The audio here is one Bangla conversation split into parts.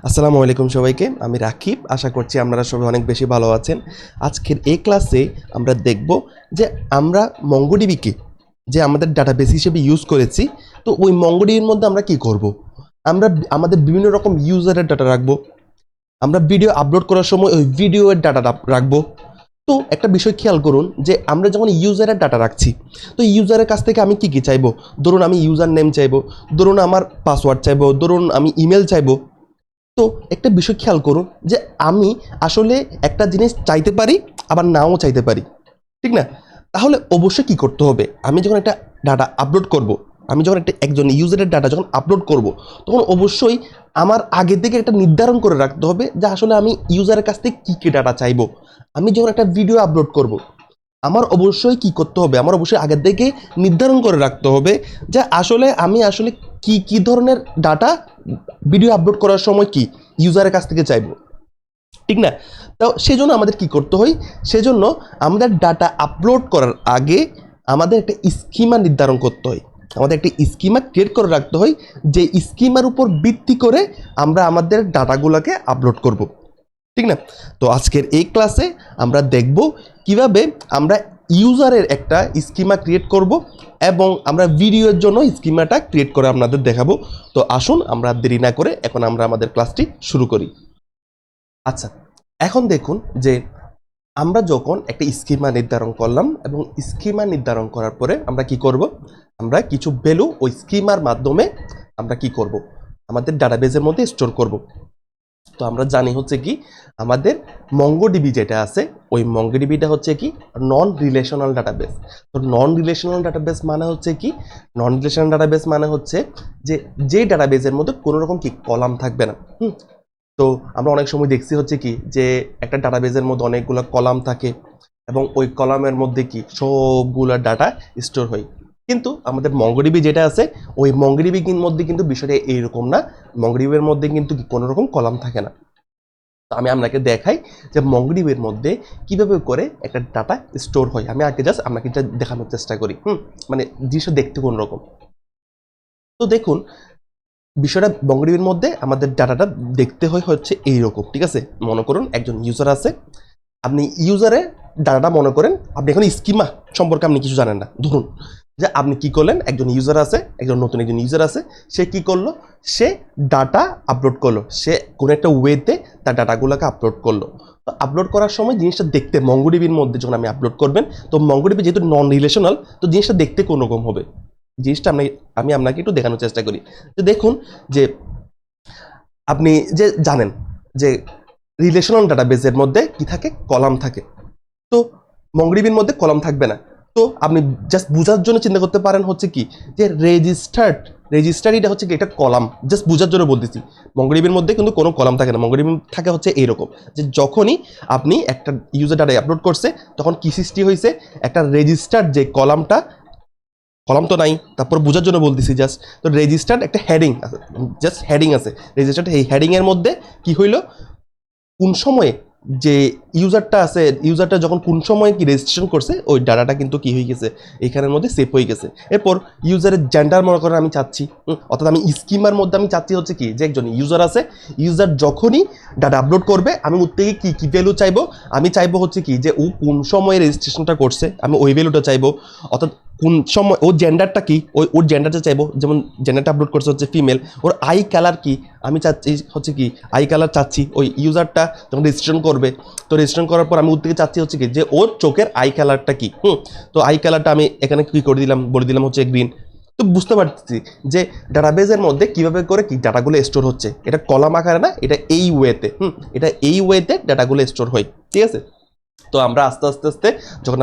আসসালামু আলাইকুম সবাইকে। আমি রাকিব। আশা করছি আপনারা সবাই অনেক বেশি ভালো আছেন। আজকের এই ক্লাসে আমরা দেখব যে আমরা মঙ্গোডিবিকে যে আমাদের ডাটাবেস হিসেবে ইউজ করেছি, তো ওই মঙ্গোডিবির মধ্যে আমরা কি করব। আমরা আমাদের বিভিন্ন রকম ইউজারের ডাটা রাখবো। আমরা ভিডিও আপলোড করার সময় ওই ভিডিওর ডাটা রাখবো। তো একটা বিষয় খেয়াল করুন যে আমরা যখন ইউজারের ডাটা রাখছি, তো ইউজারের কাছ থেকে আমি কি চাইবো। ধরুন আমি ইউজার নেম চাইবো, ধরুন আমার পাসওয়ার্ড চাইবো, ধরুন আমি ইমেল চাইবো। তো একটা বিষয় খেয়াল করুন যে আমি আসলে একটা জিনিস চাইতে পারি, আবার নাও চাইতে পারি, ঠিক না? তাহলে অবশ্যই কি করতে হবে, আমি যখন একটা ডাটা আপলোড করব, আমি যখন একজন ইউজারের ডাটা যখন আপলোড করব, তখন অবশ্যই আমার আগে থেকে একটা নির্ধারণ করে রাখতে হবে যে আসলে আমি ইউজারের কাছ থেকে কী কী ডাটা চাইবো। আমি যখন একটা ভিডিও আপলোড করব, আমার অবশ্যই কি করতে হবে, আমার অবশ্যই আগের থেকে নির্ধারণ করে রাখতে হবে যে আসলে আমি আসলে কি ধরনের ডাটা ভিডিও আপলোড করার সময় কি ইউজারের কাছ থেকে চাইবো, ঠিক না? তো সেজন্য আমাদের কি করতে হয়, সেজন্য আমাদের ডাটা আপলোড করার আগে আমাদের একটা স্কিমা নির্ধারণ করতে হয়। আমাদের একটা স্কিমা ক্রিয়েট করে রাখতে হয়, যে স্কিমার উপর ভিত্তি করে আমরা আমাদের ডাটাগুলোকে আপলোড করব, ঠিক না? তো আজকের এই ক্লাসে আমরা দেখব কিভাবে আমরা ইউজারের একটা স্কিমা ক্রিয়েট করব এবং আমরা ভিডিওর জন্য স্কিমাটা ক্রিয়েট করে আপনাদের দেখাবো। তো আসুন আমরা দেরি না করে এখন আমরা আমাদের ক্লাসটি শুরু করি। আচ্ছা, এখন দেখুন যে আমরা যখন একটা স্কিমা নির্ধারণ করলাম এবং স্কিমা নির্ধারণ করার পরে আমরা কি করব, আমরা কিছু ভ্যালু ওই স্কিমার মাধ্যমে আমরা কি করব, আমাদের ডাটাবেসের মধ্যে স্টোর করব। তো আমরা জানি হচ্ছে কি আমাদের মঙ্গোডিবি যেটা আছে, ওই মঙ্গোডিবিটা হচ্ছে কি নন রিলেশনাল ডাটাবেস। তো নন রিলেশনাল ডাটাবেস মানে হচ্ছে কি, নন রিলেশনাল ডাটাবেস মানে হচ্ছে যে ডাটাবেসের মধ্যে কোনো রকম কি কলাম থাকবে না। তো আমরা অনেক সময় দেখছি হচ্ছে কি যে একটা ডাটাবেসের মধ্যে অনেকগুলো কলাম থাকে এবং ওই কলামের মধ্যে কি সবগুলো ডাটা স্টোর হয়। কিন্তু আমাদের মঙ্গোডিবি যেটা আছে, ওই মঙ্গোডিবির মধ্যে কিন্তু বিষয়টা এইরকম না। মঙ্গোডিবির মধ্যে কিন্তু কোনো রকম কলাম থাকে না। তো আমি আপনাকে দেখাই যে মঙ্গোডিবির মধ্যে কিভাবে করে একটা ডাটা স্টোর হয়। আমি আগে জাস্ট আপনাকে এটা দেখানোর চেষ্টা করি। মানে জিনিসটা দেখতে কোন রকম। তো দেখুন বিষয়টা মঙ্গোডিবির মধ্যে আমাদের ডাটাটা দেখতে হয় হচ্ছে এইরকম, ঠিক আছে? মনে করুন একজন ইউজার আছে, আপনি ইউজারে ডাটাটা মনে করেন, আপনি এখন স্কিমা সম্পর্কে আপনি কিছু জানেন না। ধরুন যে আপনি কি করলেন, একজন ইউজার আছে, নতুন একজন ইউজার আছে, সে কি করলো, সে ডাটা আপলোড করলো, সে কোনো একটা ওয়েতে তার ডাটাগুলোকে আপলোড করলো। তো আপলোড করার সময় জিনিসটা দেখতে মঙ্গোডিবির মধ্যে যখন আপনি আপলোড করবেন, তো মঙ্গোডিবি যেহেতু নন রিলেশনাল, তো জিনিসটা দেখতে কোন রকম হবে। জিনিসটা আমি আপনাকে একটু দেখানোর চেষ্টা করি। তো দেখুন যে আপনি যে জানেন যে রিলেশনাল ডাটাবেসের মধ্যে কি থাকে, কলাম থাকে। তো মঙ্গোডিবির মধ্যে কলাম থাকবে না। তো আপনি জাস্ট বোঝার জন্য চিন্তা করতে পারেন হচ্ছে কি যে রেজিস্টার্ড এটা হচ্ছে কি একটা কলাম, জাস্ট বোঝার জন্য বলতেছি। মঙ্গোডিবির মধ্যে কিন্তু কোনো কলাম থাকে না। মঙ্গোডিবি থাকে হচ্ছে এইরকম যে যখনই আপনি একটা ইউজার ডাটা আপলোড করছে, তখন কি সৃষ্টি হয়েছে, একটা রেজিস্টার্ড যে কলামটা, কলাম তো নাই, তারপর বোঝার জন্য বলতেছি জাস্ট। তো রেজিস্টার্ড একটা হেডিং আছে, জাস্ট হেডিং আছে রেজিস্টার্ড। এই হেডিংয়ের মধ্যে কি হইলো, কোন সময়ে যে ইউজারটা আছে, ইউজারটা যখন কোন সময় কি রেজিস্ট্রেশন করছে, ওই ডাটাটা কিন্তু কি হয়ে গেছে, এখানের মধ্যে সেভ হয়ে গেছে। এরপর ইউজারের জেন্ডার মনে করেন আমি চাচ্ছি, অর্থাৎ আমি স্কিমার মধ্যে আমি চাচ্ছি হচ্ছে কি যে একজন ইউজার আছে, ইউজার যখনই ডাটা আপলোড করবে আমি ওর থেকে কি কি ভ্যালু চাইবো, আমি চাইবো হচ্ছে কি যে ও কোন সময়ে রেজিস্ট্রেশনটা করছে, আমি ওই ভ্যালুটা চাইবো। অর্থাৎ কোন সময় ওর জেন্ডারটা কি, ওর জেন্ডারটা চাইবো। যেমন জেন্ডারটা আপলোড করছে হচ্ছে ফিমেল, ওর আই কালার কি, আমি চাচ্ছি হচ্ছে কি আই কালার চাচ্ছি। ওই ইউজারটা যখন রেজিস্ট্রেশন করবে, তো রেজিস্ট্রেশন করার পর আমি ওর থেকে চাচ্ছি হচ্ছে কি যে ওর চোখের আই কালারটা কি। তো আই কালারটা আমি এখানে কি করে দিলাম, বলে দিলাম হচ্ছে গ্রিন। তো বুঝতে পারছি যে ডাটাবেসের মধ্যে কিভাবে করে কি ডাটাগুলো স্টোর হচ্ছে। এটা কলাম আকারে না, এটা এই ওয়েতে, এটা এই ওয়েতে ডাটাগুলো স্টোর হয়, ঠিক আছে? তো আমরা আস্তে আস্তে আস্তে যখন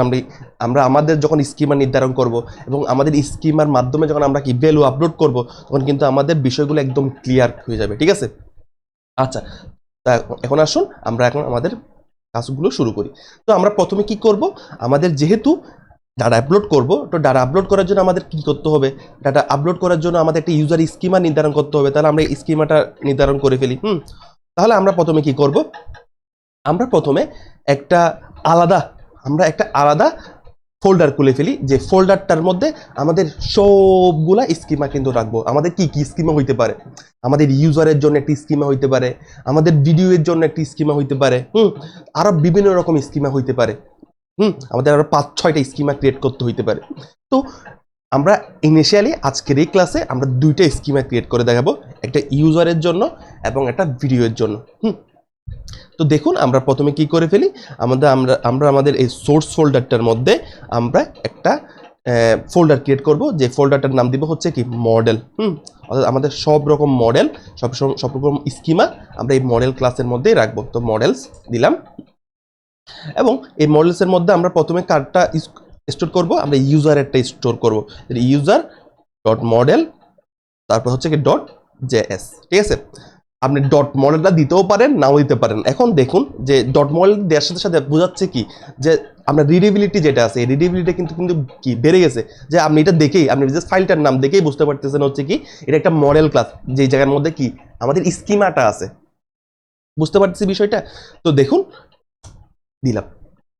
আমরা আমাদের যখন স্কিমা নির্ধারণ করব এবং আমাদের স্কিমার মাধ্যমে যখন আমরা কি ভ্যালু আপলোড করব, তখন কিন্তু আমাদের বিষয়গুলো একদম ক্লিয়ার হয়ে যাবে, ঠিক আছে? আচ্ছা, তা এখন আসুন আমরা এখন আমাদের কাজগুলো শুরু করি। তো আমরা প্রথমে কি করব, আমাদের যেহেতু ডাটা আপলোড করব, তো ডাটা আপলোড করার জন্য আমাদের কি করতে হবে, ডাটা আপলোড করার জন্য আমাদের একটা ইউজার স্কিমা নির্ধারণ করতে হবে। তাহলে আমরা স্কিমাটা নির্ধারণ করে ফেলি। তাহলে আমরা প্রথমে কি করব, আমরা প্রথমে একটা আলাদা আমরা একটা আলাদা ফোল্ডার খুলে ফেলি, যে ফোল্ডারটার মধ্যে আমাদের সবগুলা স্কিমা কিন্তু রাখবো। আমাদের কি কি স্কিমা হইতে পারে, আমাদের ইউজারের জন্য একটি স্কিমা হইতে পারে, আমাদের ভিডিওর জন্য একটি স্কিমা হইতে পারে, আরো বিভিন্ন রকম স্কিমা হইতে পারে, আমাদের আরো 5-6টা স্কিমা ক্রিয়েট করতে হইতে পারে। তো আমরা ইনিশিয়ালি আজকের এই ক্লাসে আমরা 2টা স্কিমা ক্রিয়েট করে দেখাবো, একটা ইউজারের জন্য এবং একটা ভিডিওর জন্য। তো দেখুন আমরা প্রথমে কি করে ফেলি, আমাদের এই সোর্স ফোল্ডারটার মধ্যে আমরা একটা ফোল্ডার ক্রিয়েট করব, যে ফোল্ডারটার নাম দিব হচ্ছে কি মডেল। অর্থাৎ আমাদের সব রকম মডেল, সব রকম স্কিমা আমরা এই মডেল ক্লাসের মধ্যেই রাখবো। তো মডেলস দিলাম, এবং এই মডেলসের মধ্যে আমরা প্রথমে কারটা স্টোর করব, আমরা ইউজারেরটা স্টোর করব, ইউজার ডট মডেল, তারপর হচ্ছে কি ডট জেএস। ঠিক আছে, আপনি ডট মডেলটা দিতেও পারেন, নাও দিতে পারেন। এখন দেখুন যে ডট মডেল দেওয়ার সাথে সাথে বোঝাচ্ছে কি, যে আমরা রিডেবিলিটি যেটা আছে, এই রিডেবিলিটি কিন্তু কি বেড়ে গেছে, যে আপনি এটা দেখেই, আপনি যে ফাইলটার নাম দেখেই বুঝতে পারতেছেন হচ্ছে কি এটা একটা মডেল ক্লাস, যে জায়গার মধ্যে কি আমাদের স্কিমাটা আছে। বুঝতে পারতেছি বিষয়টা? তো দেখুন দিলাম।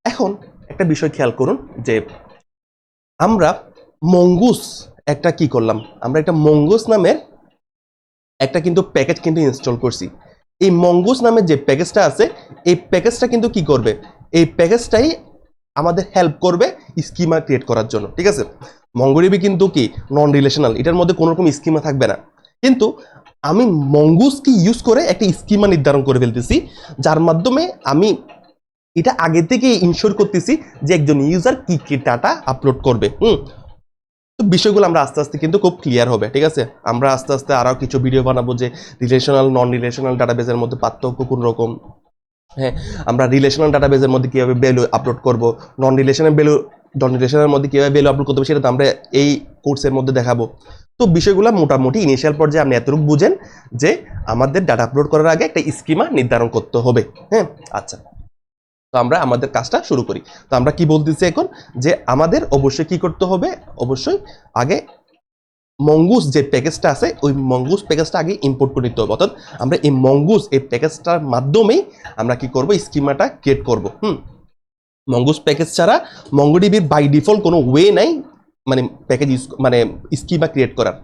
এখন একটা বিষয় খেয়াল করুন, যে আমরা মঙ্গুস একটা কি করলাম, আমরা একটা মঙ্গুস নামের একটা কিন্তু প্যাকেজ কিন্তু ইনস্টল করছি। এই মঙ্গুস নামের যে প্যাকেজটা আছে, এই প্যাকেজটা কিন্তু কি করবে, এই প্যাকেজটাই আমাদের হেল্প করবে স্কিমা ক্রিয়েট করার জন্য। ঠিক আছে, মঙ্গোডিবি কিন্তু কি নন রিলেশনাল, এটার মধ্যে কোনো রকম স্কিমা থাকবে না, কিন্তু আমি মঙ্গুসকে ইউজ করে একটা স্কিমা নির্ধারণ করে ফেলতেছি, যার মাধ্যমে আমি এটা আগে থেকে ইনশিওর করতেছি যে একজন ইউজার কি কি ডাটা আপলোড করবে। তো বিষয়গুলো আমরা আস্তে আস্তে কিন্তু খুব ক্লিয়ার হবে। ঠিক আছে, আমরা আস্তে আস্তে আরও কিছু ভিডিও বানাবো, যে রিলেশনাল নন রিলেশনাল ডাটাবেজের মধ্যে পার্থক্য কোন রকম। হ্যাঁ, আমরা রিলেশনাল ডাটাবেজের মধ্যে কীভাবে ভ্যালু আপলোড করব, নন রিলেশনের মধ্যে কীভাবে ভ্যালু আপলোড করতে হবে, সেটা তো আমরা এই কোর্সের মধ্যে দেখাবো। তো বিষয়গুলো মোটামুটি ইনিশিয়াল পর্যায়ে আপনি এতটুকু বুঝেন যে আমাদের ডাটা আপলোড করার আগে একটা স্কিমা নির্ধারণ করতে হবে। হ্যাঁ, আচ্ছা, তো আমরা আমাদের কাজটা শুরু করি। তো আমরা কি বলতেছি এখন, যে আমাদের অবশ্যই কি করতে হবে, অবশ্যই আগে মঙ্গুস যে প্যাকেজটা আছে, ওই মঙ্গুস প্যাকেজটা আগে ইম্পোর্ট করে নিতে হবে। অর্থাৎ আমরা এই মঙ্গুস এই প্যাকেজটার মাধ্যমেই আমরা কি করব, স্কিমাটা ক্রিয়েট করব। মঙ্গুস প্যাকেজ ছাড়া মঙ্গোডিবির বাই ডিফল্ট কোনো ওয়ে নাই, মানে প্যাকেজ মানে স্কিমা ক্রিয়েট করার।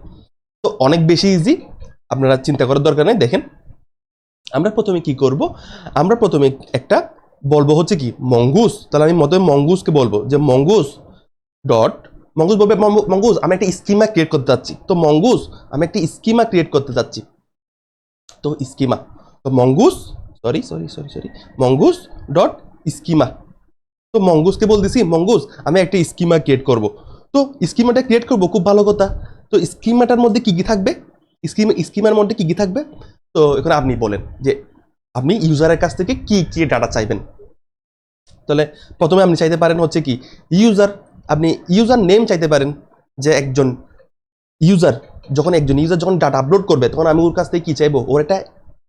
তো অনেক বেশি ইজি, আপনারা চিন্তা করার দরকার নেই। দেখেন আমরা প্রথমে কি করব, আমরা প্রথমে একটা বলবো হচ্ছে কি মঙ্গুস, তাহলে আমি মঙ্গুসকে বলবো যে মঙ্গুস ডট, মঙ্গুস বলবে মঙ্গুস আমি একটা স্কিমা ক্রিয়েট করতে যাচ্ছি। তো মঙ্গুস আমি একটা স্কিমা ক্রিয়েট করতে যাচ্ছি, তো স্কিমা, তো Mongoose sorry Mongoose dot schema. তো মঙ্গুসকে বলতেছি মঙ্গুস আমি একটা স্কিমা ক্রিয়েট করব। তো স্কিমাটা ক্রিয়েট করব, খুব ভালো কথা। তো স্কিমাটার মধ্যে কি কি থাকবে, স্কিমার মধ্যে কি কি থাকবে, তো এখন আপনি বলেন যে আপনি ইউজারের কাছ থেকে কি কি ডাটা চাইবেন। তাহলে প্রথমে আপনি চাইতে পারেন হচ্ছে কি ইউজার, আপনি ইউজার নেম চাইতে পারেন, যে একজন ইউজার যখন ডাটা আপলোড করবে, তখন আমি ওর কাছ থেকে কি চাইবো, ওর একটা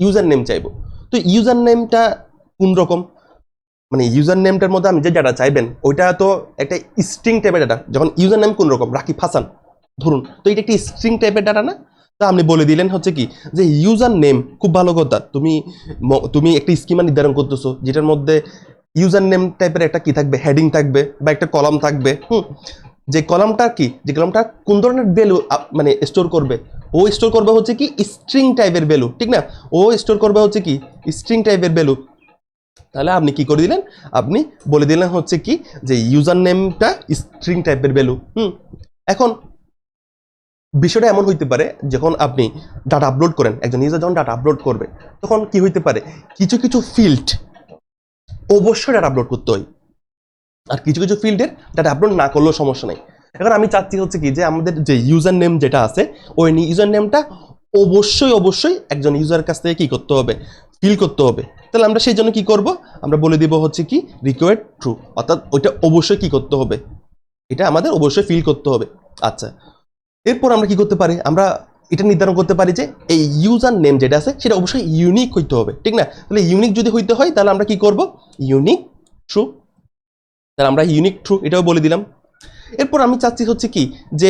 ইউজার নেম চাইবো। তো ইউজার নেমটা কোন রকম, মানে ইউজার নেমটার মধ্যে আমি যে ডাটা চাইবেন ওইটা তো একটা স্ট্রিং টাইপের ডাটা। যখন ইউজার নেম কোন রকম, রাকিব হাসান ধরুন, তো এটা একটা স্ট্রিং টাইপের ডাটা না। তো আপনি বলে দিলেন হচ্ছে কি যে ইউজার নেম, খুব ভালো কথা, তুমি একটা স্কিমা নির্ধারণ করতেছো, যেটার মধ্যে ইউজার নেম টাইপের একটা কি থাকবে, হেডিং থাকবে বা একটা কলাম থাকবে। যে কলামটা কি, যে কলামটা কোন ধরনের ভ্যালু মানে স্টোর করবে, ও স্টোর করবে হচ্ছে কি স্ট্রিং টাইপের ভ্যালু, ঠিক না, ও স্টোর করবে হচ্ছে কি স্ট্রিং টাইপের ভ্যালু। তাহলে আপনি কি করে দিলেন, আপনি বলে দিলেন হচ্ছে কি যে ইউজার নেমটা স্ট্রিং টাইপের ভ্যালু। এখন বিষয়টা এমন হইতে পারে, যখন আপনি ডাটা আপলোড করেন, একজন ইউজার যখন ডাটা আপলোড করবে, তখন কি হইতে পারে, কিছু কিছু ফিল্ড অবশ্যই ডাটা আপলোড করতে হয়, আর কিছু কিছু ফিল্ডের ডাটা আপলোড না করলেও সমস্যা নেই। এখন আমি চাচ্ছি হচ্ছে কি যে আমাদের যে ইউজার নেম যেটা আছে, ওই ইউজার নেমটা অবশ্যই একজন ইউজারের কাছ থেকে কি করতে হবে, ফিল করতে হবে। তাহলে আমরা সেই জন্য কি করব, আমরা বলে দিব হচ্ছে কি রিকোয়ার্ড ট্রু, অর্থাৎ ওইটা অবশ্যই কি করতে হবে, এটা আমাদের অবশ্যই ফিল করতে হবে। আচ্ছা, এরপর আমরা কি করতে পারি, আমরা এটা নির্ধারণ করতে পারি যে এই ইউজার নেম যেটা আছে সেটা অবশ্যই ইউনিক হইতে হবে, ঠিক না। তাহলে ইউনিক যদি হইতে হয়, তাহলে আমরা কি করব, ইউনিক ট্রু, তাহলে আমরা ইউনিক ট্রু এটাও বলে দিলাম। এরপর আমি চাচ্ছি হচ্ছে কি যে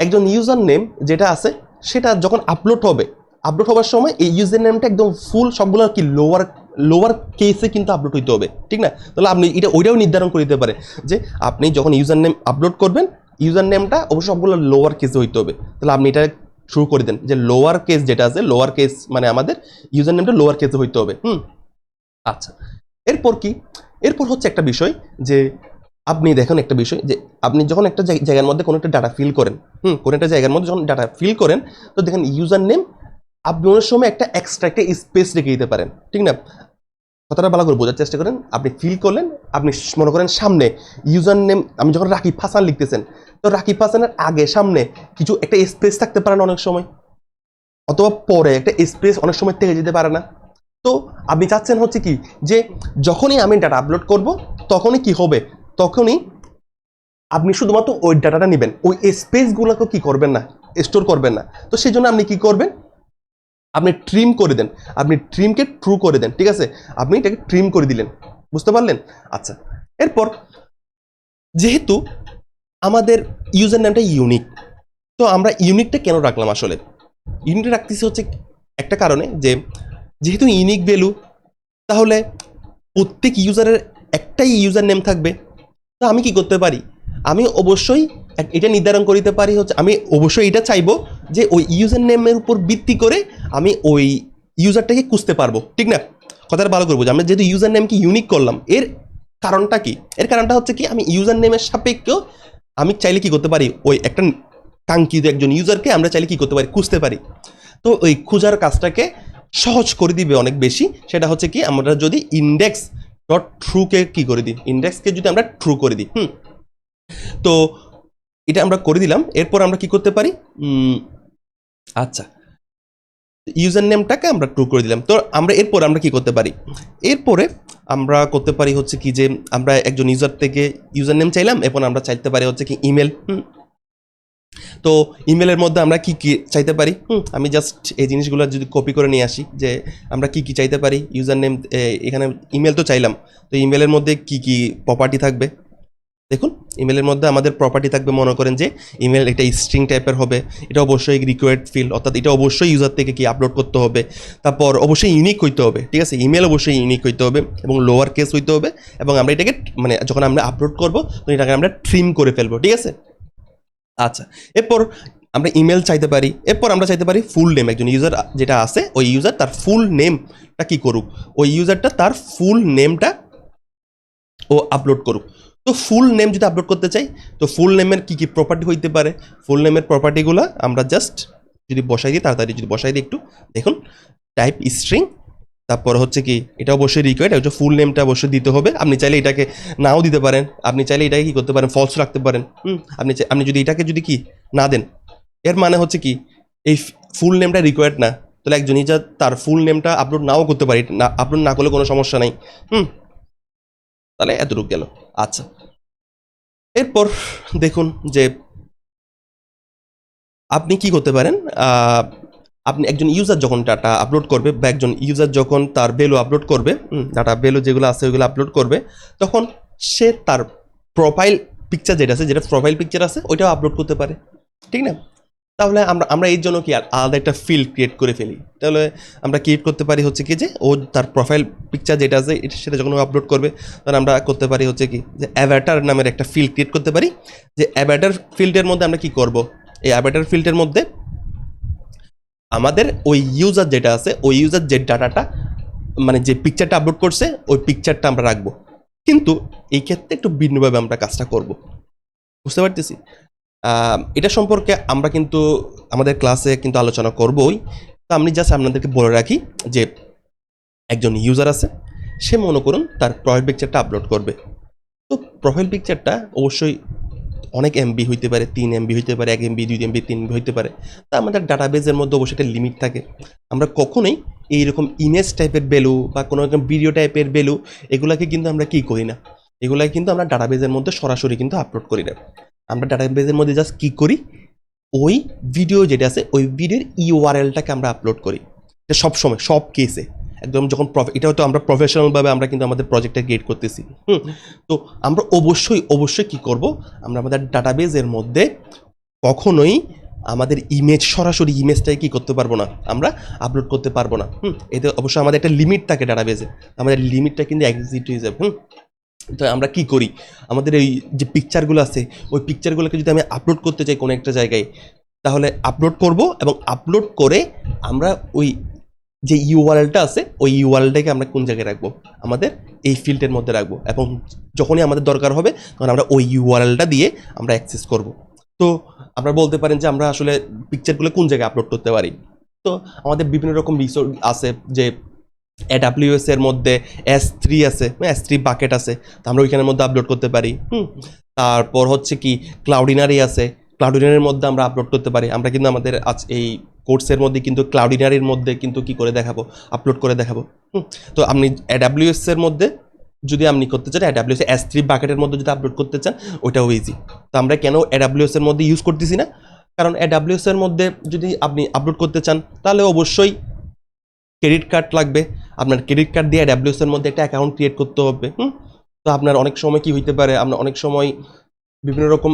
একজন ইউজার নেম যেটা আছে, সেটা যখন আপলোড হবার সময় এই ইউজার নেমটা একদম ফুল সবগুলো কি লোয়ার লোয়ার কেসে কিন্তু আপলোড হইতে হবে, ঠিক না? তাহলে আপনি এটা ওইটাও নির্ধারণ করে দিতে পারেন যে আপনি যখন ইউজার নেম আপলোড করবেন, ইউজার নেমটা অবশ্যই সবগুলো লোয়ার কেসে হইতে হবে। তাহলে আপনি এটা শুরু করে দেন যে লোয়ার কেস যেটা আছে, লোয়ার কেস মানে আমাদের ইউজার নেমটা লোয়ার কেসে হইতে হবে। আচ্ছা, এরপর কি? এরপর হচ্ছে একটা বিষয় যে আপনি দেখেন একটা বিষয় যে আপনি যখন একটা জায়গার মধ্যে কোনো একটা ডাটা ফিল করেন, কোনো একটা জায়গার মধ্যে যখন ডাটা ফিল করেন, তো দেখেন ইউজার নেম আপনি অনেক সময় একটা এক্সট্রা একটা স্পেস রেখে দিতে পারেন, ঠিক না? কথাটা ভালো করে বোঝার চেষ্টা করেন। আপনি ফিল করলেন, আপনি মনে করেন সামনে ইউজার নেম আমি যখন রাকিব হাসান লিখতেছেন, তো রাকিব হাসানের আগে সামনে কিছু একটা স্পেস থাকতে পারে না অনেক সময়, অথবা পরে একটা স্পেস অনেক সময় থেকে যেতে পারে না। তো আপনি চাচ্ছেন হচ্ছে কি যে যখনই আমি ডাটা আপলোড করব তখনই কি হবে, তখনই আপনি শুধুমাত্র ওই ডাটাটা নেবেন, ওই স্পেসগুলোকে কি করবেন না, স্টোর করবেন না। তো সেই জন্য আপনি কি করবেন, আপনি ট্রিম করে দেন, আপনি ট্রিমকে ট্রু করে দেন, ঠিক আছে? আপনি এটাকে ট্রিম করে দিলেন, বুঝতে পারলেন? আচ্ছা, এরপর যেহেতু আমাদের ইউজার নেমটা ইউনিক, তো আমরা ইউনিকটা কেন রাখলাম? আসলে ইউনিকটা রাখতেছি হচ্ছে একটা কারণে যে যেহেতু ইউনিক ভ্যালু, তাহলে প্রত্যেক ইউজারের একটাই ইউজার নেম থাকবে। তো আমি কি করতে পারি, আমি অবশ্যই এটা নির্ধারণ করে দিতে পারি হচ্ছে আমি অবশ্যই এটা চাইবো যে ওই ইউজার নেমের উপর ভিত্তি করে আমি ওই ইউজারটাকে খুঁজতে পারবো, ঠিক না? কথাটা ভালো করবো যে আমরা যেহেতু ইউজার নেমকে ইউনিক করলাম, এর কারণটা কি? এর কারণটা হচ্ছে কি আমি ইউজার নেমের সাপেক্ষেও আমি চাইলে কি করতে পারি, ওই একটা কাঙ্ক্ষিত একজন ইউজারকে আমরা চাইলে কি করতে পারি, খুঁজতে পারি। তো ওই খোঁজার কাজটাকে সহজ করে দিবে অনেক বেশি। সেটা হচ্ছে কি আমরা যদি ইন্ডেক্স ডট ট্রুকে কি করে দিই, ইন্ডেক্সকে যদি আমরা ট্রু করে দিই, তো এটা আমরা করে দিলাম। এরপর আমরা কি করতে পারি, আচ্ছা ইউজার নেমটাকে আমরা ট্রু করে দিলাম। তো আমরা এরপর আমরা কি করতে পারি, এরপরে আমরা করতে পারি হচ্ছে কি যে আমরা একজন ইউজার থেকে ইউজার নেম চাইলাম, এরপর আমরা চাইতে পারি হচ্ছে কি ইমেল। তো ইমেলের মধ্যে আমরা কি কি চাইতে পারি, আমি জাস্ট এই জিনিসগুলো যদি কপি করে নিয়ে আসি যে আমরা কি কি চাইতে পারি। ইউজার নেম এখানে ইমেল তো চাইলাম, তো ইমেলের মধ্যে কি কি প্রপার্টি থাকবে দেখুন। ইমেলের মধ্যে আমাদের প্রপার্টি থাকবে, মনে করেন যে ইমেল এটা স্ট্রিং টাইপের হবে, এটা অবশ্যই রিকোয়ার্ড ফিল্ড, অর্থাৎ এটা অবশ্যই ইউজার থেকে কি আপলোড করতে হবে, তারপর অবশ্যই ইউনিক হইতে হবে, ঠিক আছে? ইমেল অবশ্যই ইউনিক হইতে হবে এবং লোয়ার কেস হইতে হবে, এবং আমরা এটাকে মানে যখন আমরা আপলোড করবো তো এটাকে আমরা ট্রিম করে ফেলবো, ঠিক আছে? আচ্ছা, এরপর আমরা ইমেল চাইতে পারি, এরপর আমরা চাইতে পারি ফুল নেম। একজন ইউজার যেটা আছে ওই ইউজার তার ফুল নেমটা কি করুক, ওই ইউজারটা তার ফুল নেমটা ও আপলোড করুক। তো ফুল নেম যদি আপলোড করতে চাই, তো ফুল নেমের কী কী প্রপার্টি হইতে পারে, ফুল নেমের প্রপার্টিগুলো আমরা জাস্ট যদি বসাই দিই, তাড়াতাড়ি যদি বসাই দিই একটু দেখুন, টাইপ স্ট্রিং, তারপর হচ্ছে কি এটা অবশ্যই রিকোয়ার্ড, হচ্ছে ফুল নেমটা অবশ্যই দিতে হবে। আপনি চাইলে এটাকে নাও দিতে পারেন, আপনি চাইলে এটাকে কি করতে পারেন, ফলস রাখতে পারেন। আপনি যদি এটাকে যদি কি না দেন, এর মানে হচ্ছে কি এই ফুল নেমটা রিকোয়ার্ড না, তাহলে একজন ইউজার তার ফুল নেমটা আপলোড নাও করতে পারি, না আপলোড না করলে কোনো সমস্যা নাই। তাহলে এতটুকু গেল। আচ্ছা, এরপর দেখুন যে আপনি কি করতে পারেন, আপনি একজন ইউজার যখন ডাটা আপলোড করবে বা একজন ইউজার যখন তার ভ্যালু আপলোড করবে, ডাটা ভ্যালু যেগুলো আছে ওইগুলো আপলোড করবে, তখন সে তার প্রোফাইল পিকচার যেটা আছে, যেটা প্রোফাইল পিকচার আছে ওইটাও আপলোড করতে পারে, ঠিক না? তাহলে আমরা এর জন্য কি আলাদা একটা ফিল্ড ক্রিয়েট করে ফেলি। তাহলে আমরা ক্রিয়েট করতে পারি হচ্ছে কি যে ও তার প্রোফাইল পিকচার যেটা আছে সেটা যখন ও আপলোড করবে, তখন আমরা করতে পারি হচ্ছে কি যে অ্যাভাটার নামের একটা ফিল্ড ক্রিয়েট করতে পারি। যে অ্যাভাটার ফিল্ডের মধ্যে আমরা কি করব, এই অ্যাভাটার ফিল্ডের মধ্যে আমাদের ওই ইউজার যেটা আছে, ওই ইউজার যে ডাটাটা মানে যে পিকচারটা আপলোড করছে ওই পিকচারটা আমরা রাখবো, কিন্তু এই ক্ষেত্রে একটু ভিন্নভাবে আমরা কাজটা করব, বুঝতে পারতেছি? এটা সম্পর্কে আমরা কিন্তু আমাদের ক্লাসে কিন্তু আলোচনা করবই। তো আমি জাস্ট আপনাদেরকে বলে রাখি যে একজন ইউজার আছে, সে মনে করুন তার প্রোফাইল পিকচারটা আপলোড করবে। তো প্রোফাইল পিকচারটা অবশ্যই অনেক এমবি হইতে পারে, 3 এমবি হইতে পারে, 1 এমবি, 2 এমবি, 3 এমবি হইতে পারে। তা আমাদের ডাটাবেজের মধ্যে অবশ্যই একটা লিমিট থাকে। আমরা কখনোই এইরকম ইমেজ টাইপের ভ্যালু বা কোনো রকম ভিডিও টাইপের ভ্যালু এগুলাকে কিন্তু আমরা কী করি না, এগুলাই কিন্তু আমরা ডাটাবেজের মধ্যে সরাসরি কিন্তু আপলোড করি না। আমরা ডাটাবেজের মধ্যে জাস্ট কী করি, ওই ভিডিও যেটা আছে ওই ভিডিওর ইউআরএলটাকে আমরা আপলোড করি। এটা সবসময় সব কেসে একদম যখন এটা হয়তো আমরা প্রফেশনালভাবে আমরা কিন্তু আমাদের প্রজেক্টটা ক্রিয়েট করতেছি। তো আমরা অবশ্যই কী করব, আমরা আমাদের ডাটাবেজের মধ্যে কখনোই আমাদের ইমেজ সরাসরি ইমেজটাই কি করতে পারবো না, আমরা আপলোড করতে পারবো না। এতে অবশ্যই আমাদের একটা লিমিট থাকে ডাটাবেজে, আমাদের লিমিটটা কিন্তু এক্সিট হয়ে যাবে। তো আমরা কি করি, আমাদের এই যে পিকচারগুলো আছে ওই পিকচারগুলোকে যদি আমি আপলোড করতে চাই কোনো একটা জায়গায়, তাহলে আপলোড করব এবং আপলোড করে আমরা ওই যে ইউআরএলটা আছে ওই ইউআরএলটাকে আমরা কোন জায়গায় রাখবো, আমাদের এই ফিল্ডের মধ্যে রাখবো, এবং যখনই আমাদের দরকার হবে তখন আমরা ওই ইউআরএলটা দিয়ে আমরা অ্যাক্সেস করব। তো আপনারা বলতে পারেন যে আমরা আসলে পিকচারগুলো কোন জায়গায় আপলোড করতে পারি। তো আমাদের বিভিন্ন রকম রিসোর্স আছে, যে AWS এর মধ্যে S3 আছে, S3 বাকেট আছে, তো আমরা ওইখানের মধ্যে আপলোড করতে পারি। তারপর হচ্ছে কি ক্লাউডিনারি আছে, ক্লাউডিনারির মধ্যে আমরা আপলোড করতে পারি। আমরা কিন্তু আমাদের আজ এই কোর্সের মধ্যে কিন্তু ক্লাউডিনারির মধ্যে কিন্তু কি করে দেখাবো, আপলোড করে দেখাবো। তো আপনি AWS এর মধ্যে যদি আপনি করতে চান, AWS S3 বাকেটের মধ্যে যদি আপলোড করতে চান, ওইটাও ইজি। তো আমরা কেন AWS এর মধ্যে ইউজ করতেছি না, কারণ AWS এর মধ্যে যদি আপনি আপলোড করতে চান তাহলে অবশ্যই ক্রেডিট কার্ড লাগবে। আপনার ক্রেডিট কার্ড দিয়ে AWS এর মধ্যে একটা অ্যাকাউন্ট ক্রিয়েট করতে হবে। তো আপনার অনেক সময় কি হইতে পারে, আপনার অনেক সময় বিভিন্ন রকম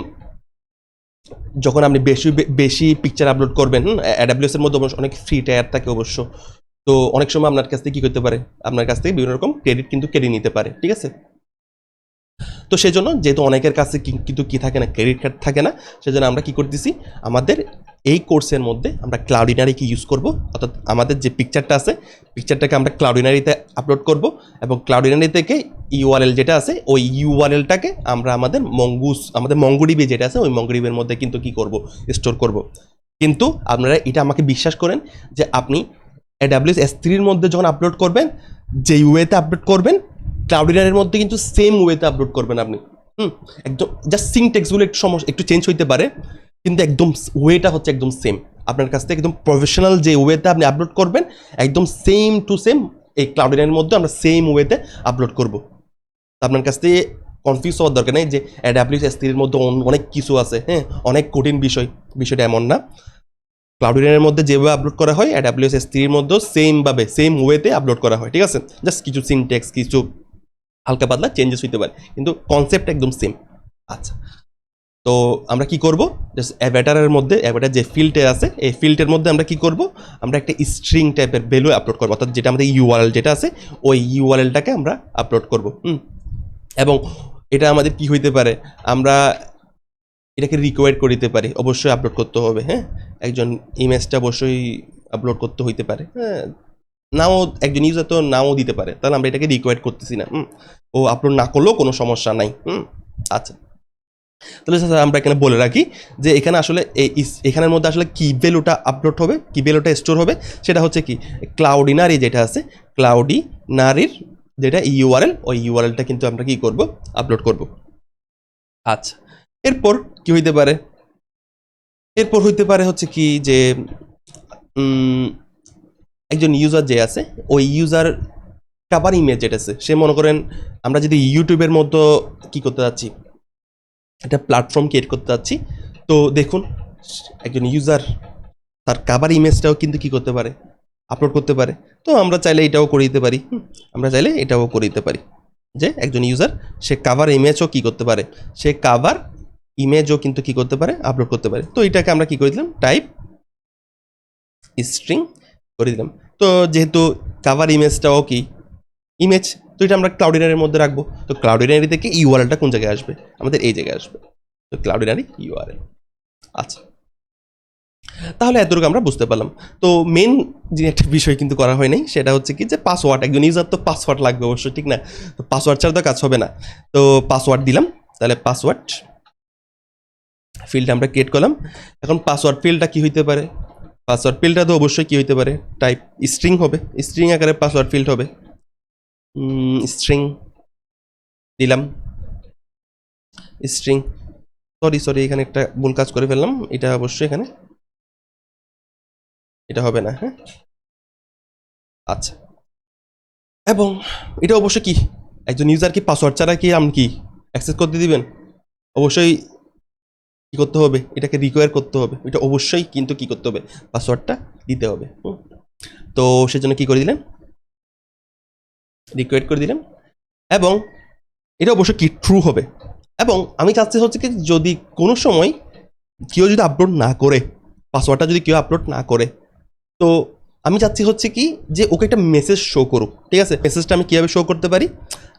যখন আপনি বেশি বেশি পিকচার আপলোড করবেন, AWS এর মধ্যে অনেক ফ্রি টায়ার থাকে অবশ্য, তো অনেক সময় আপনার কাছ থেকে কি করতে পারে, আপনার কাছ থেকে বিভিন্ন রকম ক্রেডিট কিন্তু কেটে নিতে পারে, ঠিক আছে। তো সেজন্য যেহেতু অনেকের কাছে কিন্তু কি থাকে না, ক্রেডিট কার্ড থাকে না, সেজন্য আমরা কি করতেছি, আমাদের এই কোর্সের মধ্যে আমরা ক্লাউডিনারিকে ইউজ করব। অর্থাৎ আমাদের যে পিকচারটা আছে পিকচারটাকে আমরা ক্লাউডিনারিতে আপলোড করব, এবং ক্লাউডিনারি থেকে ইউআরএল যেটা আছে ওই ইউআরএলটাকে আমরা আমাদের মঙ্গোডিবি যেটা আছে ওই মঙ্গোডিবির মধ্যে কিন্তু কি করব, স্টোর করব। কিন্তু আপনারা এটা আমাকে বিশ্বাস করেন যে আপনি AWS S3 এর মধ্যে যখন আপলোড করবেন, যেই ওয়েতে আপলোড করবেন ক্লাউডিনারির মধ্যে কিন্তু সেম ওয়েতে আপলোড করবেন আপনি। একদম জাস্ট সিনট্যাক্সগুলো একটু সমস্যা, একটু চেঞ্জ হইতে পারে, কিন্তু একদম ওয়েটা হচ্ছে একদম সেম। আপনার কাছ থেকে একদম প্রফেশনাল যে ওয়েতে আপনি আপলোড করবেন একদম সেম টু সেম এই ক্লাউডিনারির মধ্যে আমরা সেম ওয়েতে আপলোড করব। আপনার কাছ থেকে কনফিউজ হওয়ার দরকার নেই যে AWS S3 এর মধ্যে অনেক কিছু আছে, অনেক কঠিন বিষয়টা এমন না। ক্লাউডিনারির মধ্যে যেভাবে আপলোড করা হয় AWS S3 এর মধ্যেও সেমভাবে সেম ওয়েতে আপলোড করা হয়, ঠিক আছে। জাস্ট কিছু সিনট্যাক্স কিছু হালকা পাতলা চেঞ্জেস হইতে পারে, কিন্তু কনসেপ্ট একদম সেম। আচ্ছা, তো আমরা কি করব, জাস্ট অ্যাভাটারের মধ্যে অ্যাভাটার যে ফিল্ডে আছে এই ফিল্ডের মধ্যে আমরা কি করব, আমরা একটা স্ট্রিং টাইপের ভ্যালু আপলোড করব, অর্থাৎ যেটা আমাদের ইউআরএল যেটা আছে ওই ইউআরএলটাকে আমরা আপলোড করব। এবং এটা আমাদের কি হইতে পারে, আমরা এটাকে রিকোয়ার করে দিতে পারি, অবশ্যই আপলোড করতে হবে। একজন ইমেজটা অবশ্যই আপলোড করতে হইতে পারে, নাও একজন ইউজার তো নাও দিতে পারে, তাহলে আমরা এটাকে রিকোয়ার করতেছি না। ও আপলোড না করলেও কোনো সমস্যা নাই। আচ্ছা, তাহলে স্যার আমরা এখানে বলে রাখি যে এখানে আসলে এখানের মধ্যে আসলে কি ভ্যালুটা আপলোড হবে, কি ভ্যালুটা স্টোর হবে, সেটা হচ্ছে কি ক্লাউডিনারি যেটা আছে ক্লাউডিনারির যেটা ইউআরএল ওই ইউআরএলটা কিন্তু আমরা কি করব, আপলোড করব। আচ্ছা, এরপর কি হইতে পারে, এরপর হইতে পারে হচ্ছে কি যে একজন ইউজার যে আছে ওই ইউজার কাভার ইমেজ যেটা আছে, সে মনে করেন আমরা যদি ইউটিউবের মতো কি করতে যাচ্ছি, একটা প্ল্যাটফর্ম ক্রিয়েট করতে যাচ্ছি, তো দেখুন একজন ইউজার তার কাভার ইমেজটাও কিন্তু কি করতে পারে, আপলোড করতে পারে। তো আমরা চাইলে এটাও করে দিতে পারি, আমরা চাইলে এটাও করে দিতে পারি যে একজন ইউজার সে কাভার ইমেজও কি করতে পারে, সে কাভার ইমেজও কিন্তু কি করতে পারে, আপলোড করতে পারে। তো এটাকে আমরা কি করে দিলাম, টাইপ স্ট্রিং করে দিলাম। তো যেহেতু কাভার ইমেজটাও কি ইমেজ, তো এটা আমরা ক্লাউডিনারির মধ্যে রাখবো। তো ক্লাউডিনারি থেকে ইউআরএলটা কোন জায়গায় আসবে, আমাদের এই জায়গায় আসবে, তো ক্লাউডিনারি ইউআরএল। আচ্ছা, তাহলে এতটুকু আমরা বুঝতে পারলাম। তো মেন যে একটা বিষয় কিন্তু করা হয় নাই, সেটা হচ্ছে কি যে পাসওয়ার্ড, একজন ইউজার তো পাসওয়ার্ড লাগবে অবশ্যই, ঠিক না। তো পাসওয়ার্ড ছাড়া তো কাজ হবে না। তো পাসওয়ার্ড দিলাম, তাহলে পাসওয়ার্ড ফিল্ড আমরা ক্রিয়েট করলাম। এখন পাসওয়ার্ড ফিল্ডটা কি হইতে পারে, পাসওয়ার্ড ফিল্ডটা তো অবশ্যই কি হইতে পারে, টাইপ স্ট্রিং হবে, স্ট্রিং আকারে পাসওয়ার্ড ফিল্ড হবে। স্ট্রিং দিলাম, স্ট্রিং, সরি এখানে একটা ভুল কাজ করে ফেললাম, এটা অবশ্যই এখানে এটা হবে না। আচ্ছা, এবং এটা অবশ্যই কি একজন ইউজার কি পাসওয়ার্ড ছাড়া কি আপনি কি অ্যাক্সেস করতে দিবেন, অবশ্যই কি করতে হবে, এটাকে রিকোয়ার করতে হবে, এটা অবশ্যই কিন্তু কি করতে হবে, পাসওয়ার্ডটা দিতে হবে। তো সেজন্য কি করে দিলেন, রিকোয়ার করে দিলাম, এবং এটা অবশ্যই কি ট্রু হবে। এবং আমি চাচ্ছি হচ্ছে কি যদি কোনো সময় কেউ যদি আপলোড না করে, পাসওয়ার্ডটা যদি কেউ আপলোড না করে, তো আমি চাচ্ছি হচ্ছে কি যে ওকে একটা মেসেজ শো করুক। ঠিক আছে, মেসেজটা আমি কীভাবে শো করতে পারি?